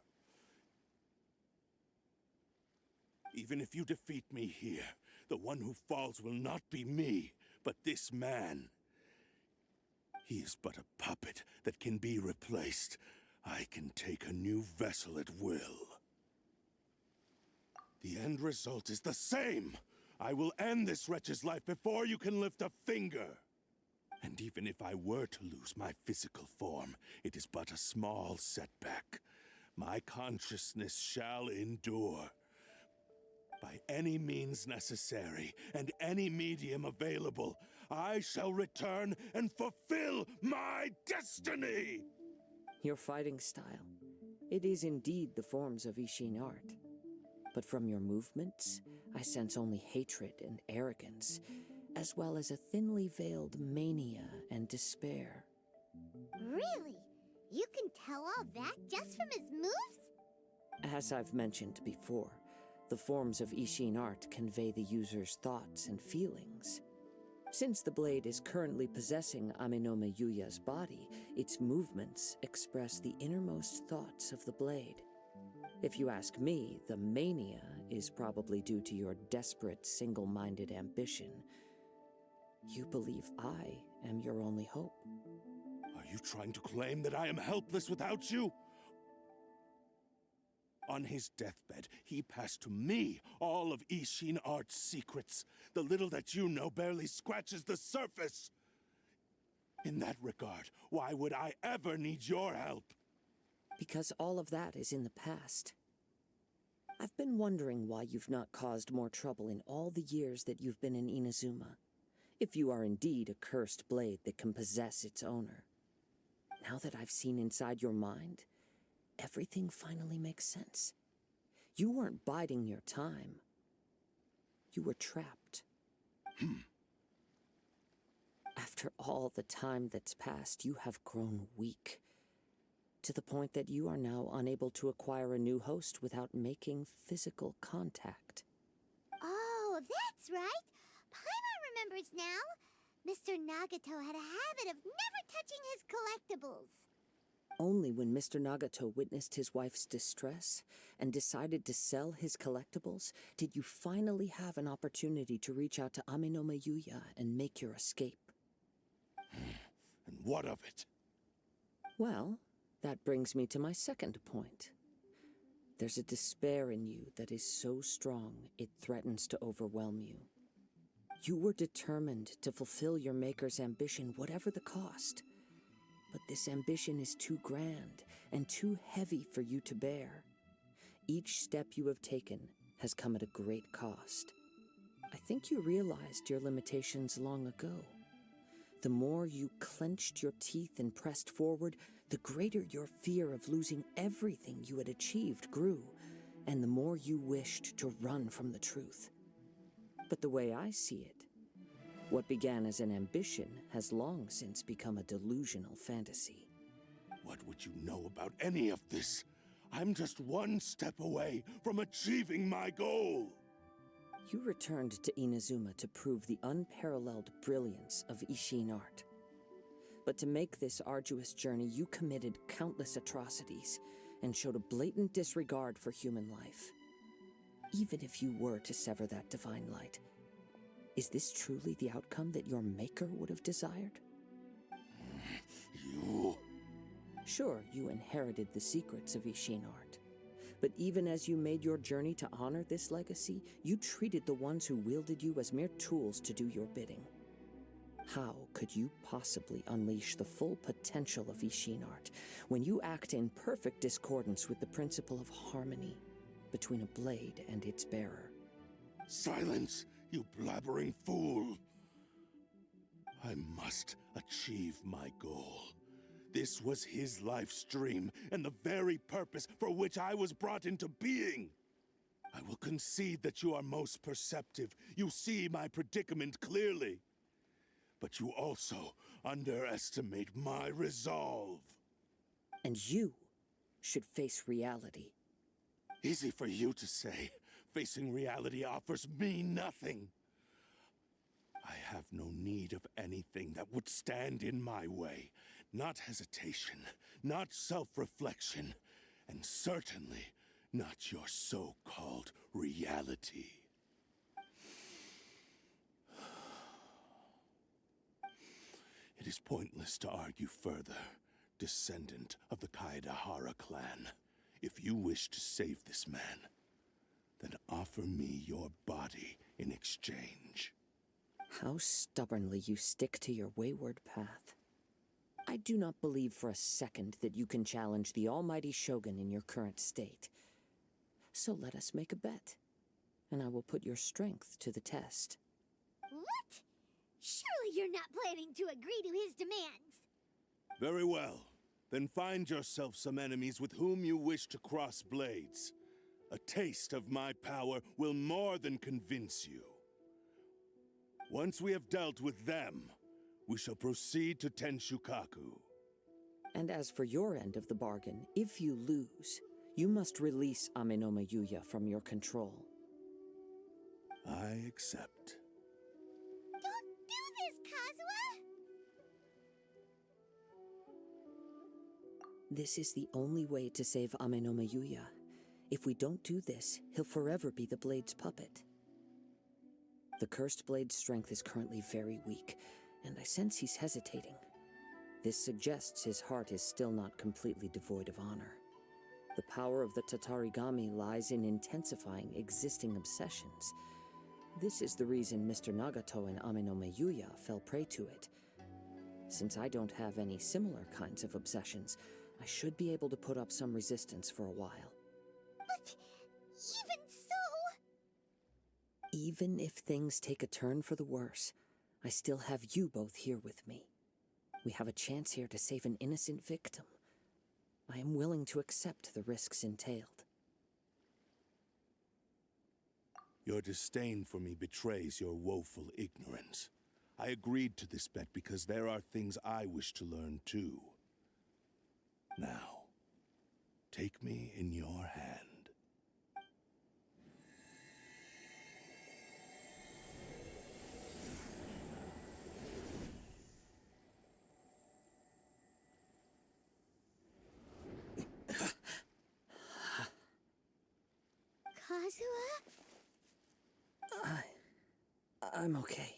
Even if you defeat me here, the one who falls will not be me, but this man. He is but a puppet that can be replaced. I can take a new vessel at will. The end result is the same. I will end this wretch's life before you can lift a finger. And even if I were to lose my physical form, it is but a small setback. My consciousness shall endure. By any means necessary, and any medium available, I shall return and fulfill my destiny! Your fighting style. It is indeed the forms of Ishin art. But from your movements, I sense only hatred and arrogance, as well as a thinly veiled mania and despair. Really? You can tell all that just from his moves? As I've mentioned before, the forms of Ishin art convey the user's thoughts and feelings. Since the blade is currently possessing Amenoma Yuya's body, its movements express the innermost thoughts of the blade. If you ask me, the mania is probably due to your desperate, single-minded ambition. You believe I am your only hope. Are you trying to claim that I am helpless without you? On his deathbed, he passed to me all of Ishin Art's secrets. The little that you know barely scratches the surface. In that regard, why would I ever need your help? Because all of that is in the past. I've been wondering why you've not caused more trouble in all the years that you've been in Inazuma. If you are indeed a cursed blade that can possess its owner. Now that I've seen inside your mind, everything finally makes sense. You weren't biding your time. You were trapped. After all the time that's passed, you have grown weak. To the point that you are now unable to acquire a new host without making physical contact. Oh, that's right. Paimon remembers now. Mr. Nagato had a habit of never touching his collectibles. Only when Mr. Nagato witnessed his wife's distress and decided to sell his collectibles did you finally have an opportunity to reach out to Amenoma Yuya and make your escape. And what of it? Well, that brings me to my second point. There's a despair in you that is so strong it threatens to overwhelm you. You were determined to fulfill your maker's ambition, whatever the cost. But this ambition is too grand and too heavy for you to bear. Each step you have taken has come at a great cost. I think you realized your limitations long ago. The more you clenched your teeth and pressed forward, the greater your fear of losing everything you had achieved grew, and the more you wished to run from the truth. But the way I see it, what began as an ambition has long since become a delusional fantasy. What would you know about any of this? I'm just one step away from achieving my goal. You returned to Inazuma to prove the unparalleled brilliance of Ishin art. But to make this arduous journey, you committed countless atrocities and showed a blatant disregard for human life. Even if you were to sever that divine light, is this truly the outcome that your maker would have desired? You... Sure, you inherited the secrets of Ishin art. But even as you made your journey to honor this legacy, you treated the ones who wielded you as mere tools to do your bidding. How could you possibly unleash the full potential of Ishin art when you act in perfect discordance with the principle of harmony between a blade and its bearer? Silence, you blabbering fool! I must achieve my goal. This was his life's dream, and the very purpose for which I was brought into being. I will concede that you are most perceptive. You see my predicament clearly. But you also underestimate my resolve. And you should face reality. Easy for you to say. Facing reality offers me nothing. I have no need of anything that would stand in my way. Not hesitation, not self-reflection, and certainly not your so-called reality. It is pointless to argue further, descendant of the Kaedahara clan. If you wish to save this man, then offer me your body in exchange. How stubbornly you stick to your wayward path. I do not believe for a second that you can challenge the almighty Shogun in your current state. So let us make a bet, and I will put your strength to the test. What? Surely you're not planning to agree to his demands. Very well. Then find yourself some enemies with whom you wish to cross blades. A taste of my power will more than convince you. Once we have dealt with them, we shall proceed to Tenshukaku. And as for your end of the bargain, if you lose, you must release Amenoma Yuya from your control. I accept. Don't do this, Kazuha! This is the only way to save Amenoma Yuya. If we don't do this, he'll forever be the Blade's puppet. The Cursed Blade's strength is currently very weak, and I sense he's hesitating. This suggests his heart is still not completely devoid of honor. The power of the Tatarigami lies in intensifying existing obsessions. This is the reason Mr. Nagato and Ame Yuya fell prey to it. Since I don't have any similar kinds of obsessions, I should be able to put up some resistance for a while. But even so... Even if things take a turn for the worse, I still have you both here with me. We have a chance here to save an innocent victim. I am willing to accept the risks entailed. Your disdain for me betrays your woeful ignorance. I agreed to this bet because there are things I wish to learn too. Now, take me in your hand. Kazuha? I'm okay.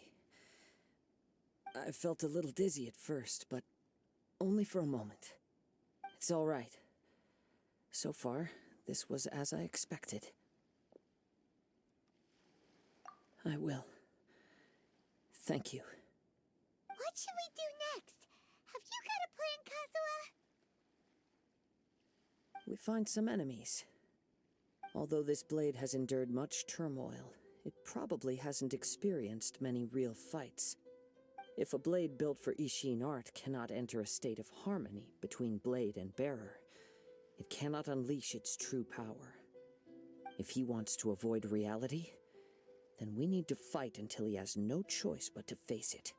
I felt a little dizzy at first, but only for a moment. It's all right. So far, this was as I expected. I will. Thank you. What should we do next? Have you got a plan, Kazuha? We find some enemies. Although this blade has endured much turmoil, it probably hasn't experienced many real fights. If a blade built for Ishin art cannot enter a state of harmony between blade and bearer, it cannot unleash its true power. If he wants to avoid reality, then we need to fight until he has no choice but to face it.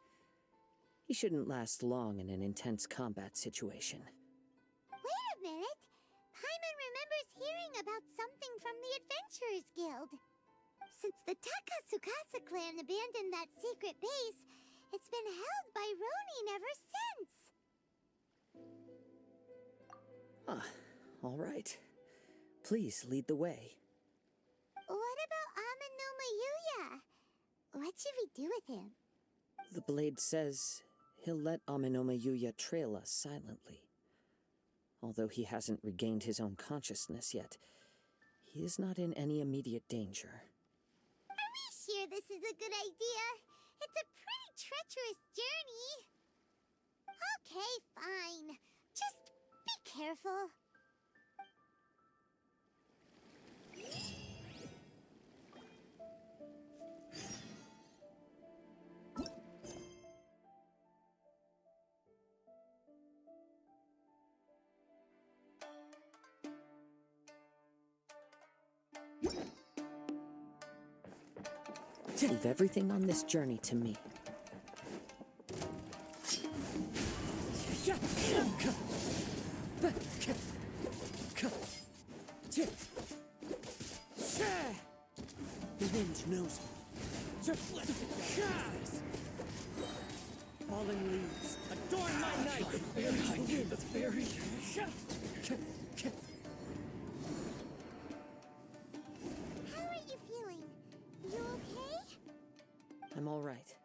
He shouldn't last long in an intense combat situation. Wait a minute! Paimon remembers hearing about something from the Adventurers Guild. Since the Takasukasa clan abandoned that secret base, it's been held by Ronin ever since. Ah, all right. Please lead the way. What about Ame Yuya? What should we do with him? The blade says he'll let Ame Yuya trail us silently. Although he hasn't regained his own consciousness yet, he is not in any immediate danger. Are we sure this is a good idea? It's a pretty treacherous journey. Okay, fine. Just be careful. Leave everything on this journey to me. The wind knows me. Fallen leaves, adorn my night. The fairy. How are you feeling? You okay? I'm all right.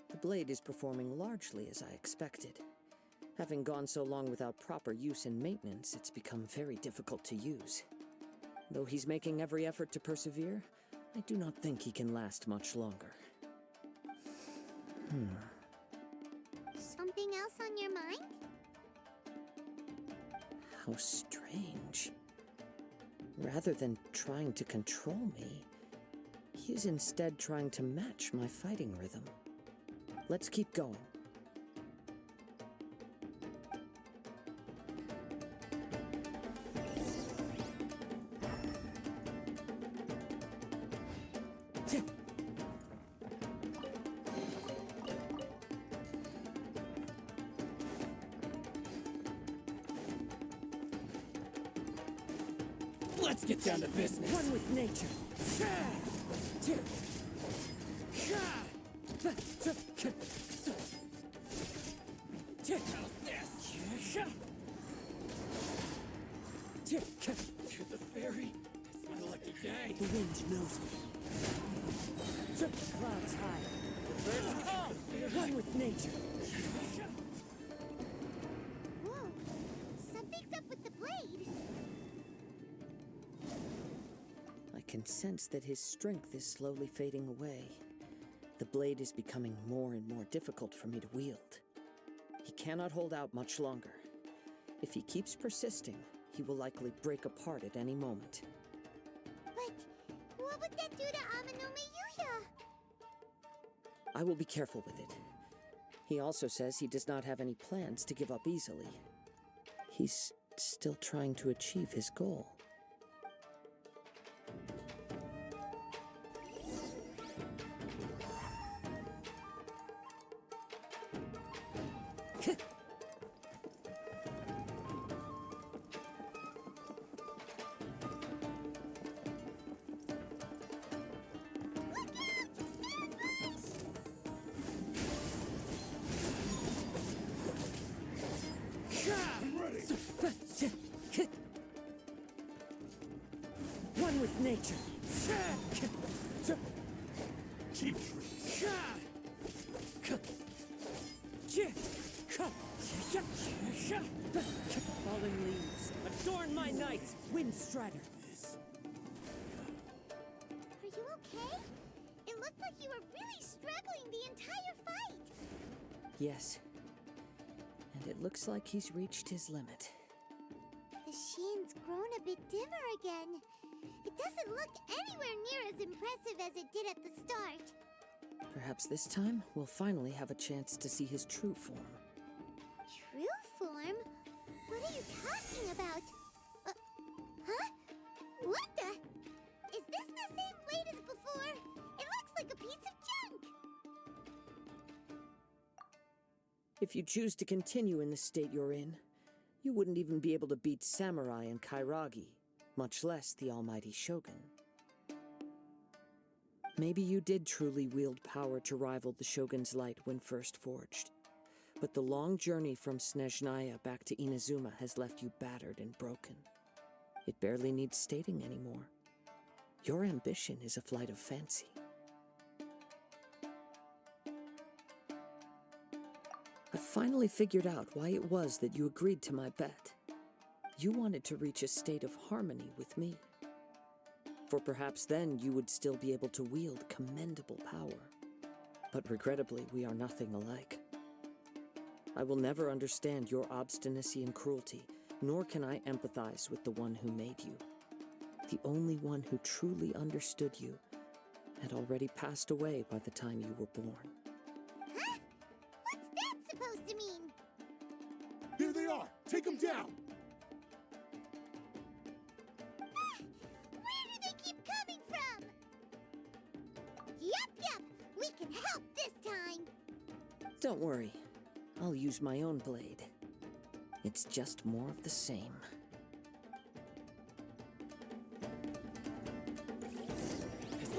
The blade is performing largely as I expected. Having gone so long without proper use and maintenance, it's become very difficult to use. Though he's making every effort to persevere, I do not think he can last much longer. Something else on your mind? How strange. Rather than trying to control me, he is instead trying to match my fighting rhythm. Let's keep going. Let's get down to business. One with nature. How's this? To the fairy. It's my lucky day. The wind knows me. Clouds high. The birds come. One with nature. Whoa, something's up with the blade. can sense that his strength is slowly fading away. The blade is becoming more and more difficult for me to wield. He cannot hold out much longer. If he keeps persisting, he will likely break apart at any moment. But what would that do to Amanome Yuya? I will be careful with it. He also says he does not have any plans to give up easily. He's still trying to achieve his goal. One with nature. Cheap tricks. Fallen leaves, adorn my night, wind strider. Are you okay? It looked like you were really struggling the entire fight. Yes. And it looks like he's reached his limit. The sheen's grown a bit dimmer again. It doesn't look anywhere near as impressive as it did at the start. Perhaps this time we'll finally have a chance to see his true form. True form? What are you talking about? Huh? What the? Is this the same blade as before? It looks like a piece of junk! If you choose to continue in the state you're in, you wouldn't even be able to beat Samurai and Kairagi, much less the almighty Shogun. Maybe you did truly wield power to rival the Shogun's light when first forged, but the long journey from Snezhnaya back to Inazuma has left you battered and broken. It barely needs stating anymore. Your ambition is a flight of fancy. I finally figured out why it was that you agreed to my bet. You wanted to reach a state of harmony with me. For perhaps then you would still be able to wield commendable power. But regrettably, we are nothing alike. I will never understand your obstinacy and cruelty, nor can I empathize with the one who made you. The only one who truly understood you had already passed away by the time you were born. Huh? What's that supposed to mean? There they are! Take them down! Where do they keep coming from? Yup, we can help this time. Don't worry, I'll use my own blade. It's just more of the same.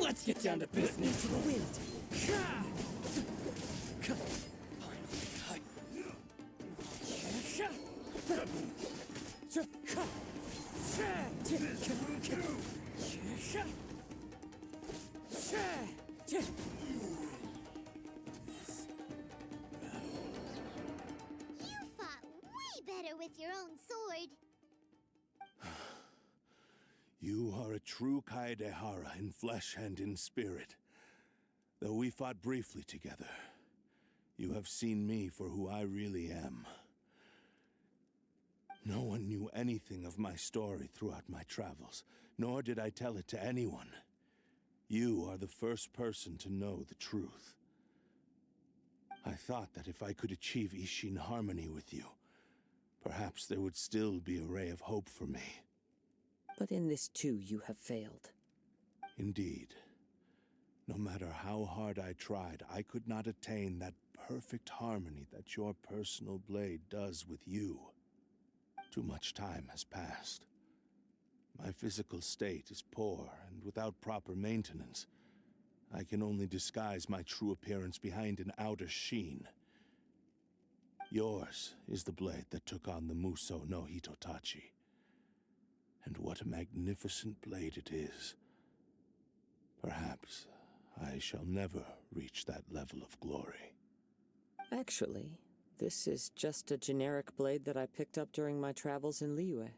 Let's get down to business. Into the wind. You fought way better with your own sword. You are a true Kaedehara in flesh and in spirit. Though we fought briefly together, you have seen me for who I really am. No one knew anything of my story throughout my travels, nor did I tell it to anyone. You are the first person to know the truth. I thought that if I could achieve Ishin harmony with you, perhaps there would still be a ray of hope for me. But in this too, you have failed. Indeed. No matter how hard I tried, I could not attain that perfect harmony that your personal blade does with you. Too much time has passed. My physical state is poor, and without proper maintenance, I can only disguise my true appearance behind an outer sheen. Yours is the blade that took on the Muso no Hitotachi. And what a magnificent blade it is. Perhaps I shall never reach that level of glory. Actually, this is just a generic blade that I picked up during my travels in Liyue.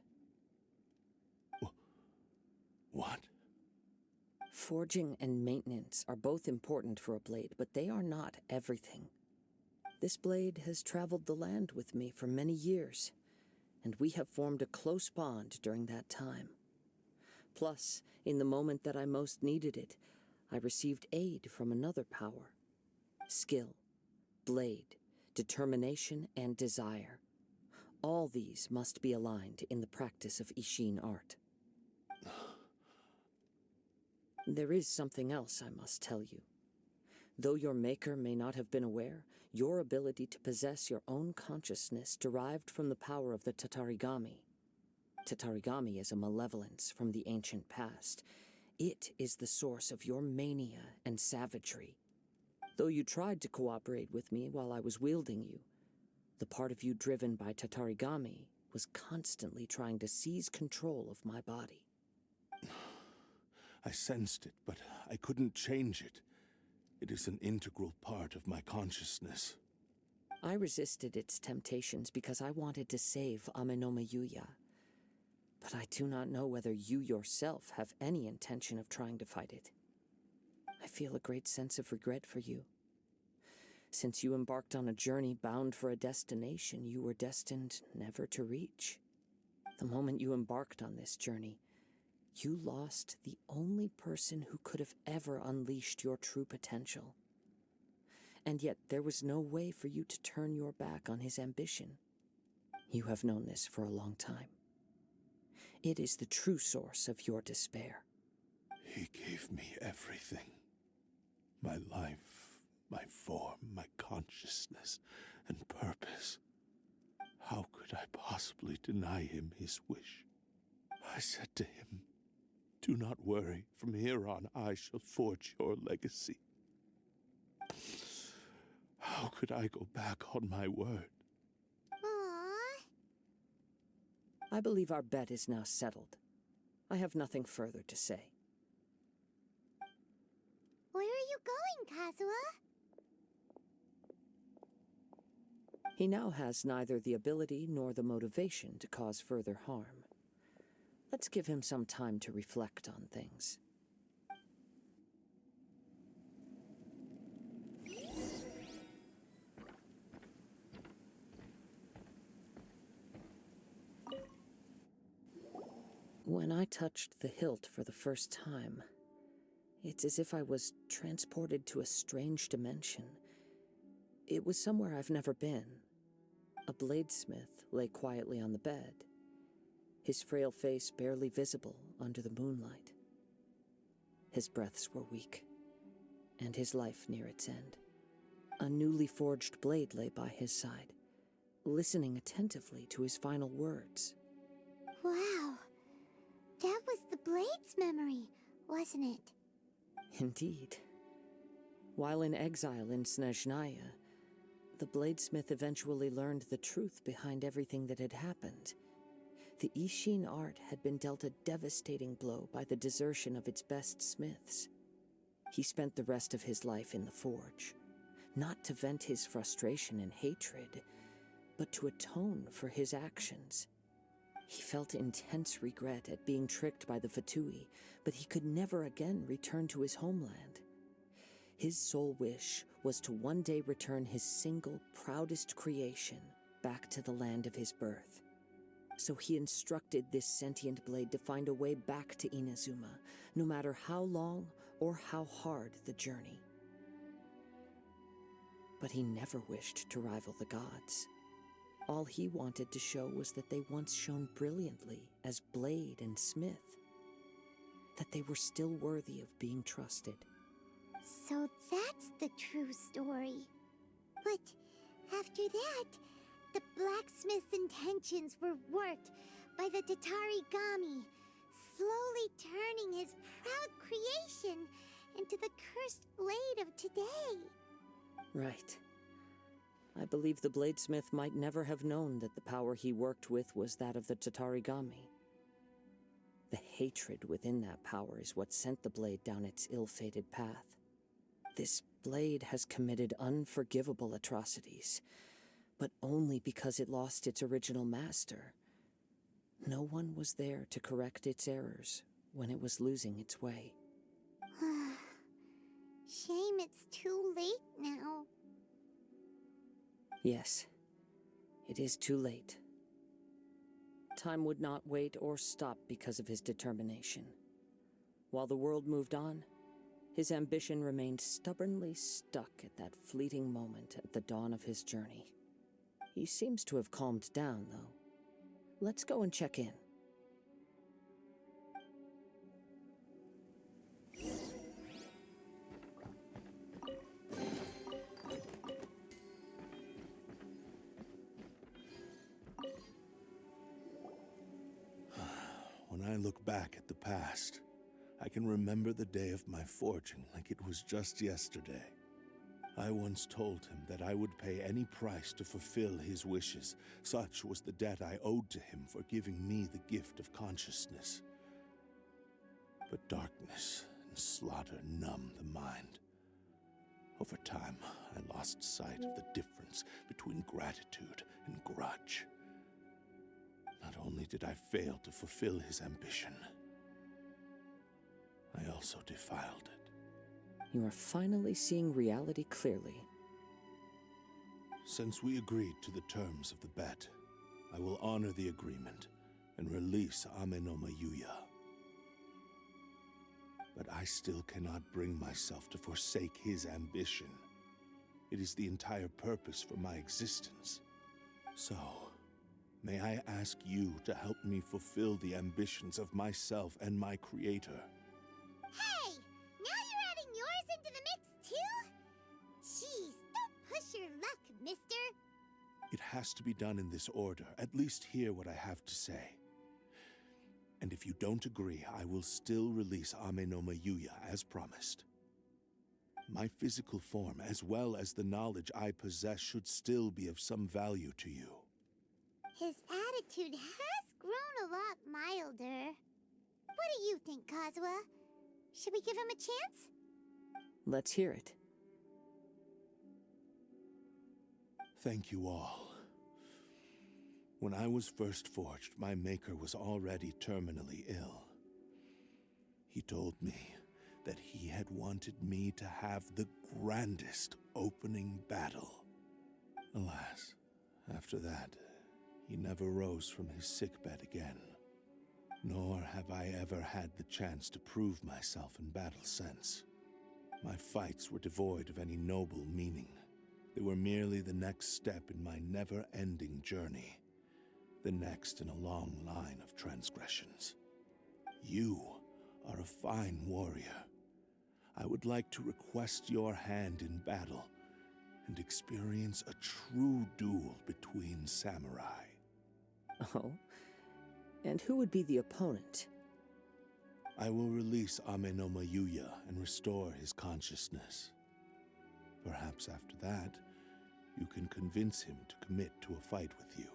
What? Forging and maintenance are both important for a blade, but they are not everything. This blade has traveled the land with me for many years, and we have formed a close bond during that time. Plus, in the moment that I most needed it, I received aid from another power. Skill, blade, determination, and desire. All these must be aligned in the practice of Ishin art. There is something else I must tell you. Though your maker may not have been aware, your ability to possess your own consciousness derived from the power of the Tatarigami. Tatarigami is a malevolence from the ancient past. It is the source of your mania and savagery. Though you tried to cooperate with me while I was wielding you, the part of you driven by Tatarigami was constantly trying to seize control of my body. I sensed it, but I couldn't change it. It is an integral part of my consciousness. I resisted its temptations because I wanted to save Amenoma Yuya. But I do not know whether you yourself have any intention of trying to fight it. I feel a great sense of regret for you. Since you embarked on a journey bound for a destination you were destined never to reach. The moment you embarked on this journey, you lost the only person who could have ever unleashed your true potential. And yet there was no way for you to turn your back on his ambition. You have known this for a long time. It is the true source of your despair. He gave me everything. My life, my form, my consciousness, and purpose. How could I possibly deny him his wish? I said to him, "Do not worry. From here on, I shall forge your legacy." How could I go back on my word? Aww. I believe our bet is now settled. I have nothing further to say. Where are you going, Kazuha? He now has neither the ability nor the motivation to cause further harm. Let's give him some time to reflect on things. When I touched the hilt for the first time, it's as if I was transported to a strange dimension. It was somewhere I've never been. A bladesmith lay quietly on the bed, his frail face barely visible under the moonlight. His breaths were weak, and his life near its end. A newly forged blade lay by his side, listening attentively to his final words. Wow. That was the Blade's memory, wasn't it? Indeed. While in exile in Snezhnaya, the bladesmith eventually learned the truth behind everything that had happened. The Ishin art had been dealt a devastating blow by the desertion of its best smiths. He spent the rest of his life in the forge, not to vent his frustration and hatred, but to atone for his actions. He felt intense regret at being tricked by the Fatui, but he could never again return to his homeland. His sole wish was to one day return his single, proudest creation back to the land of his birth. So he instructed this sentient blade to find a way back to Inazuma, no matter how long or how hard the journey. But he never wished to rival the gods. All he wanted to show was that they once shone brilliantly as blade and smith, that they were still worthy of being trusted. So that's the true story. But after that, the blacksmith's intentions were worked by the Tatarigami, slowly turning his proud creation into the cursed blade of today. Right. I believe the bladesmith might never have known that the power he worked with was that of the Tatarigami. The hatred within that power is what sent the blade down its ill-fated path. This blade has committed unforgivable atrocities, but only because it lost its original master. No one was there to correct its errors when it was losing its way. Shame it's too late now. Yes, it is too late. Time would not wait or stop because of his determination. While the world moved on, his ambition remained stubbornly stuck at that fleeting moment at the dawn of his journey. He seems to have calmed down, though. Let's go and check in. When I look back at the past, I can remember the day of my forging like it was just yesterday. I once told him that I would pay any price to fulfill his wishes. Such was the debt I owed to him for giving me the gift of consciousness. But darkness and slaughter numb the mind. Over time, I lost sight of the difference between gratitude and grudge. Not only did I fail to fulfill his ambition, I also defiled it. You are finally seeing reality clearly. Since we agreed to the terms of the bet, I will honor the agreement and release Amenoma Yuya. But I still cannot bring myself to forsake his ambition. It is the entire purpose for my existence. So, may I ask you to help me fulfill the ambitions of myself and my creator? Hey! Now you're adding yours into the mix, too? Jeez, don't push your luck, mister. It has to be done in this order. At least hear what I have to say. And if you don't agree, I will still release Amenoma Yuya as promised. My physical form, as well as the knowledge I possess, should still be of some value to you. His attitude has grown a lot milder. What do you think, Kazuha? Should we give him a chance? Let's hear it. Thank you all. When I was first forged, my maker was already terminally ill. He told me that he had wanted me to have the grandest opening battle. Alas, after that, he never rose from his sickbed again. Nor have I ever had the chance to prove myself in battle since. My fights were devoid of any noble meaning. They were merely the next step in my never-ending journey. The next in a long line of transgressions. You are a fine warrior. I would like to request your hand in battle and experience a true duel between samurai. Oh? And who would be the opponent? I will release Amenoma Yuya and restore his consciousness. Perhaps after that, you can convince him to commit to a fight with you.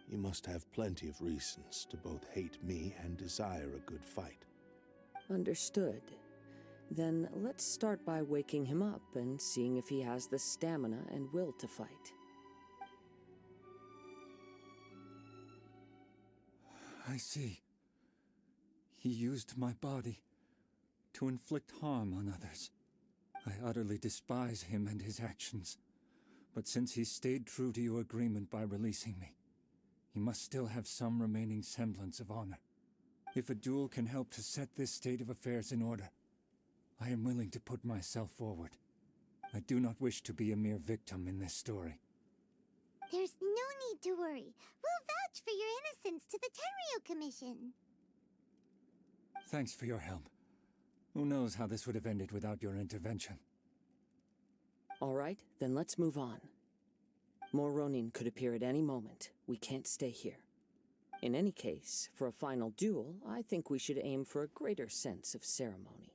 You must have plenty of reasons to both hate me and desire a good fight. Understood. Then let's start by waking him up and seeing if he has the stamina and will to fight. I see. He used my body to inflict harm on others. I utterly despise him and his actions. But since he stayed true to your agreement by releasing me, he must still have some remaining semblance of honor. If a duel can help to set this state of affairs in order, I am willing to put myself forward. I do not wish to be a mere victim in this story. There's no need to worry. We'll vouch for your innocence to the Tenryo Commission. Thanks for your help. Who knows how this would have ended without your intervention. All right, then let's move on. More Ronin could appear at any moment. We can't stay here. In any case, for a final duel, I think we should aim for a greater sense of ceremony.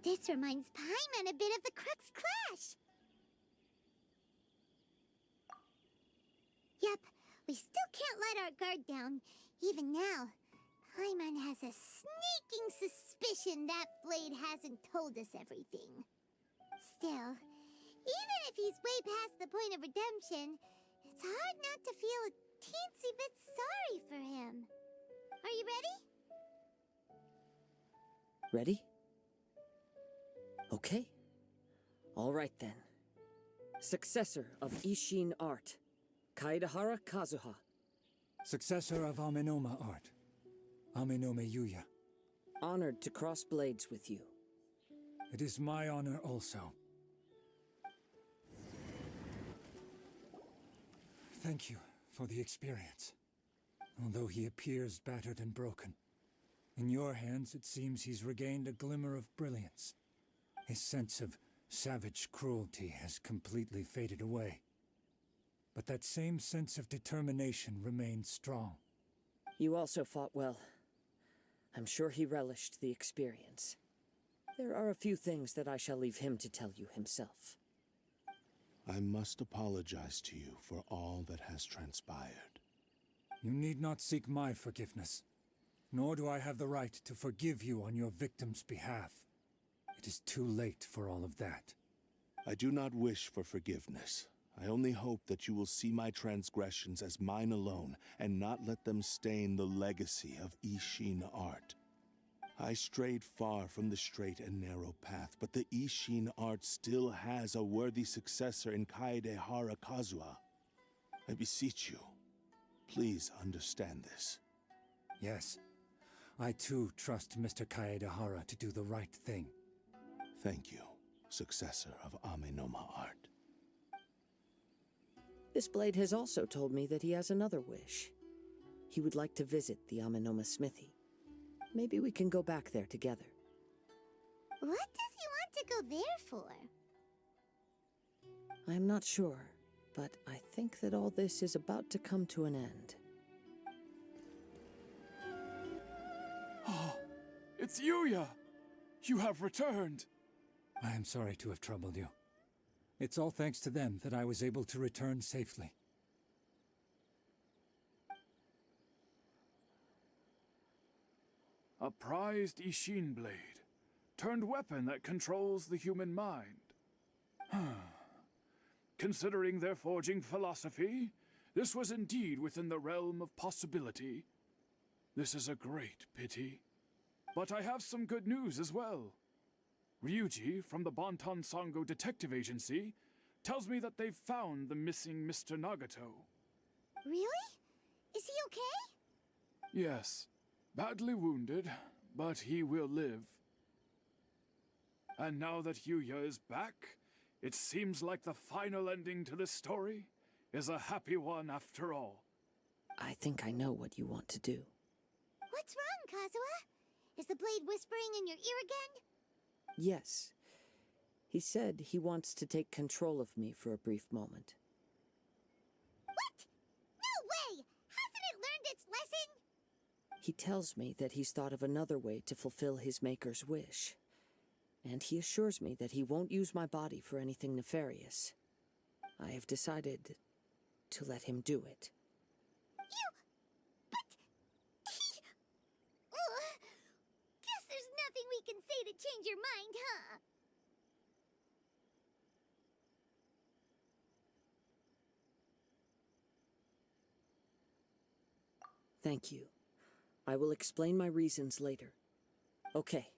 This reminds Paimon a bit of the Crux Clash. Yep, we still can't let our guard down. Even now, Paimon has a sneaking suspicion that blade hasn't told us everything. Still, even if he's way past the point of redemption, it's hard not to feel a teensy bit sorry for him. Are you ready? Ready? Okay. All right then. Successor of Ishin art, Kaedehara Kazuha. Successor of Amenoma art, Amenome Yuya. Honored to cross blades with you. It is my honor also. Thank you for the experience. Although he appears battered and broken, in your hands it seems he's regained a glimmer of brilliance. His sense of savage cruelty has completely faded away. But that same sense of determination remains strong. You also fought well. I'm sure he relished the experience. There are a few things that I shall leave him to tell you himself. I must apologize to you for all that has transpired. You need not seek my forgiveness, nor do I have the right to forgive you on your victim's behalf. It is too late for all of that. I do not wish for forgiveness. I only hope that you will see my transgressions as mine alone, and not let them stain the legacy of Ishin art. I strayed far from the straight and narrow path, but the Ishin art still has a worthy successor in Kaedehara Kazuha. I beseech you, please understand this. Yes, I too trust Mr. Kaedehara to do the right thing. Thank you, successor of Amenoma art. This blade has also told me that he has another wish. He would like to visit the Amenoma smithy. Maybe we can go back there together. What does he want to go there for? I'm not sure, but I think that all this is about to come to an end. Oh, it's Yuya! You have returned! I am sorry to have troubled you. It's all thanks to them that I was able to return safely. A prized Ishin blade, turned weapon that controls the human mind. Considering their forging philosophy, this was indeed within the realm of possibility. This is a great pity. But I have some good news as well. Ryuji, from the Bonton Sango Detective Agency, tells me that they've found the missing Mr. Nagato. Really? Is he okay? Yes, badly wounded, but he will live. And now that Yuya is back, it seems like the final ending to this story is a happy one after all. I think I know what you want to do. What's wrong, Kazuha? Is the blade whispering in your ear again? Yes. He said he wants to take control of me for a brief moment. What? No way! Hasn't it learned its lesson? He tells me that he's thought of another way to fulfill his maker's wish. And he assures me that he won't use my body for anything nefarious. I have decided to let him do it. Guess there's nothing we can say to change your mind, huh? Thank you. I will explain my reasons later. Okay.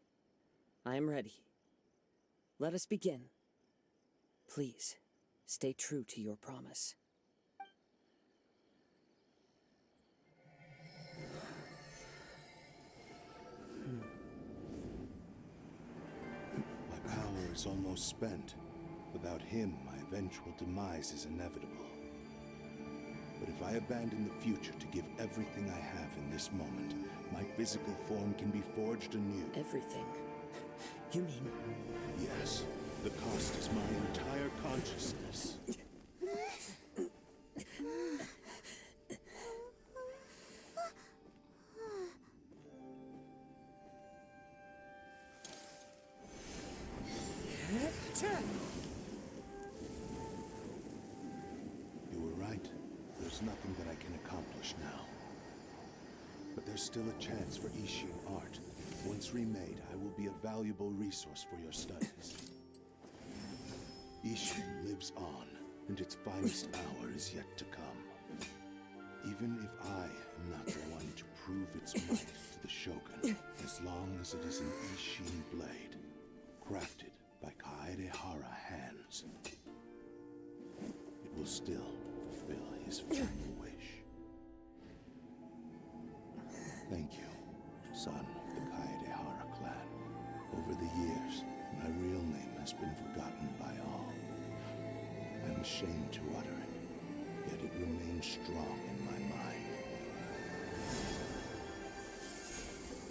I am ready. Let us begin. Please, stay true to your promise. My power is almost spent. Without him, my eventual demise is inevitable. But if I abandon the future to give everything I have in this moment, my physical form can be forged anew. Everything? You mean... Yes. The cost is my entire consciousness. You were right. There's There's nothing that I can accomplish now. But there's still a chance for Ishin art. Once remade, I will be a valuable resource for your studies. Ishin lives on, and its finest hour is yet to come. Even if I am not the one to prove its might to the Shogun, as long as it is an Ishin blade, crafted by Kaedehara hands, it will still fulfill his final wish. Thank you, son of the Kaedehara clan. Over the years, my real name has been forgotten by all. I'm ashamed to utter it, yet it remains strong in my mind.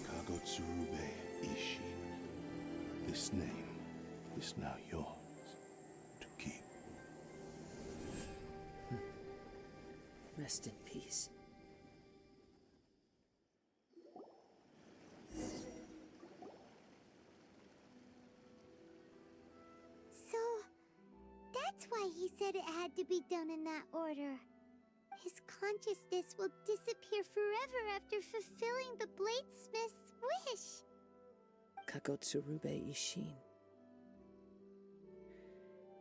Kagotsurube Ishin. This name is now yours to keep. Rest in peace. So, that's why he said it had to be done in that order. His consciousness will disappear forever after fulfilling the bladesmith's wish. Kagotsurube Ishin.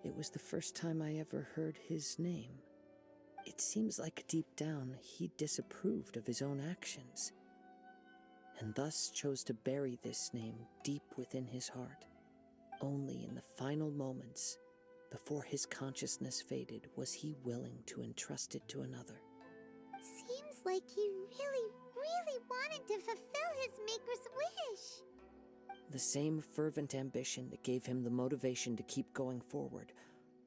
It was the first time I ever heard his name. It seems like deep down he disapproved of his own actions, and thus chose to bury this name deep within his heart. Only in the final moments, before his consciousness faded, was he willing to entrust it to another. Seems like he really wanted to fulfill his maker's wish. The same fervent ambition that gave him the motivation to keep going forward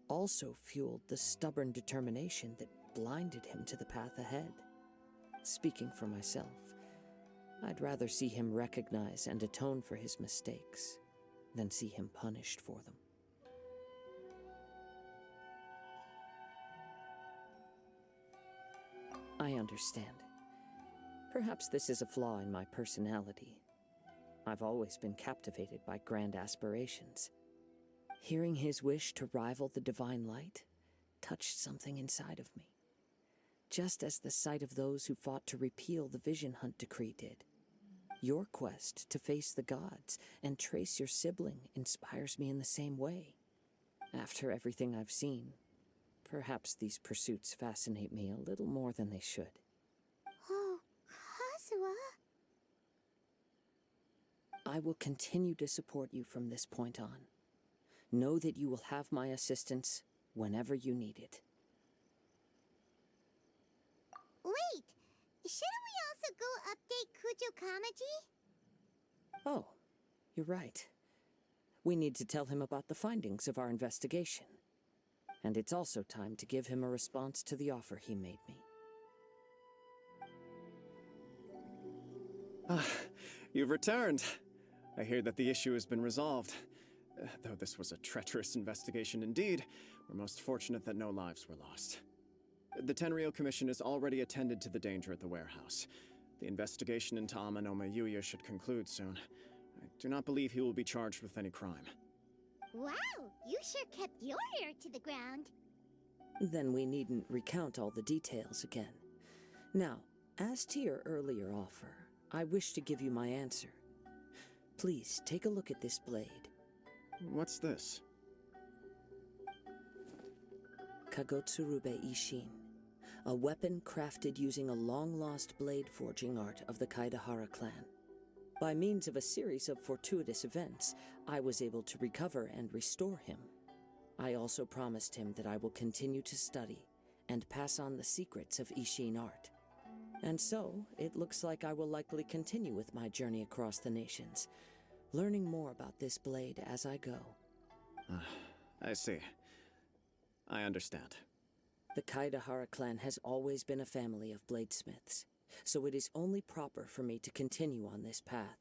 also fueled the stubborn determination that blinded him to the path ahead. Speaking for myself, I'd rather see him recognize and atone for his mistakes than see him punished for them. I understand. Perhaps this is a flaw in my personality. I've always been captivated by grand aspirations. Hearing his wish to rival the divine light touched something inside of me, just as the sight of those who fought to repeal the Vision Hunt decree did. Your quest to face the gods and trace your sibling inspires me in the same way. After everything I've seen, perhaps these pursuits fascinate me a little more than they should. Oh, Kazuha. I will continue to support you from this point on. Know that you will have my assistance whenever you need it. Wait! Shouldn't we also go update Kujo Kamaji? Oh, you're right. We need to tell him about the findings of our investigation. And it's also time to give him a response to the offer he made me. Ah, you've returned. I hear that the issue has been resolved. Though this was a treacherous investigation indeed, we're most fortunate that no lives were lost. The Tenryou Commission has already attended to the danger at the warehouse. The investigation into Amanoma Yuya should conclude soon. I do not believe he will be charged with any crime. Wow, you sure kept your ear to the ground. Then we needn't recount all the details again. Now, as to your earlier offer, I wish to give you my answer. Please, take a look at this blade. What's this? Kagotsurube Ishin, a weapon crafted using a long-lost blade forging art of the Kaedehara clan. By means of a series of fortuitous events, I was able to recover and restore him. I also promised him that I will continue to study and pass on the secrets of Ishin art. And so, it looks like I will likely continue with my journey across the nations, learning more about this blade as I go. I see. I understand. The Kaedehara clan has always been a family of bladesmiths, so it is only proper for me to continue on this path.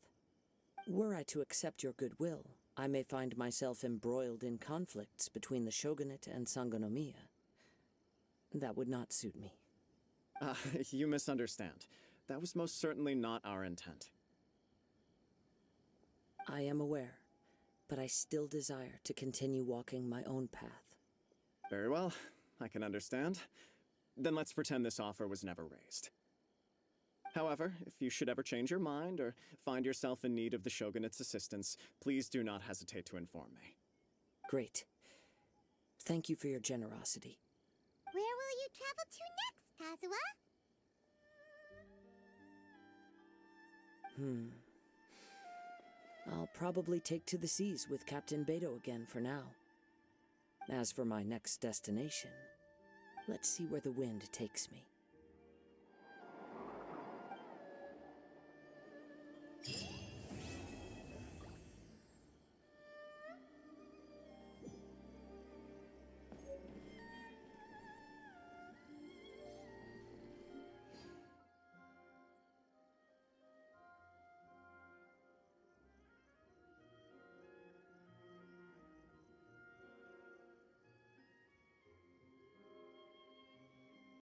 Were I to accept your goodwill, I may find myself embroiled in conflicts between the shogunate and Sangonomiya. That would not suit me. You misunderstand. That was most certainly not our intent. I am aware, but I still desire to continue walking my own path. Very well, I can understand. Then let's pretend this offer was never raised. However, if you should ever change your mind or find yourself in need of the Shogunate's assistance, please do not hesitate to inform me. Great. Thank you for your generosity. Where will you travel to next, Kazuha? I'll probably take to the seas with Captain Beto again for now. As for my next destination, let's see where the wind takes me.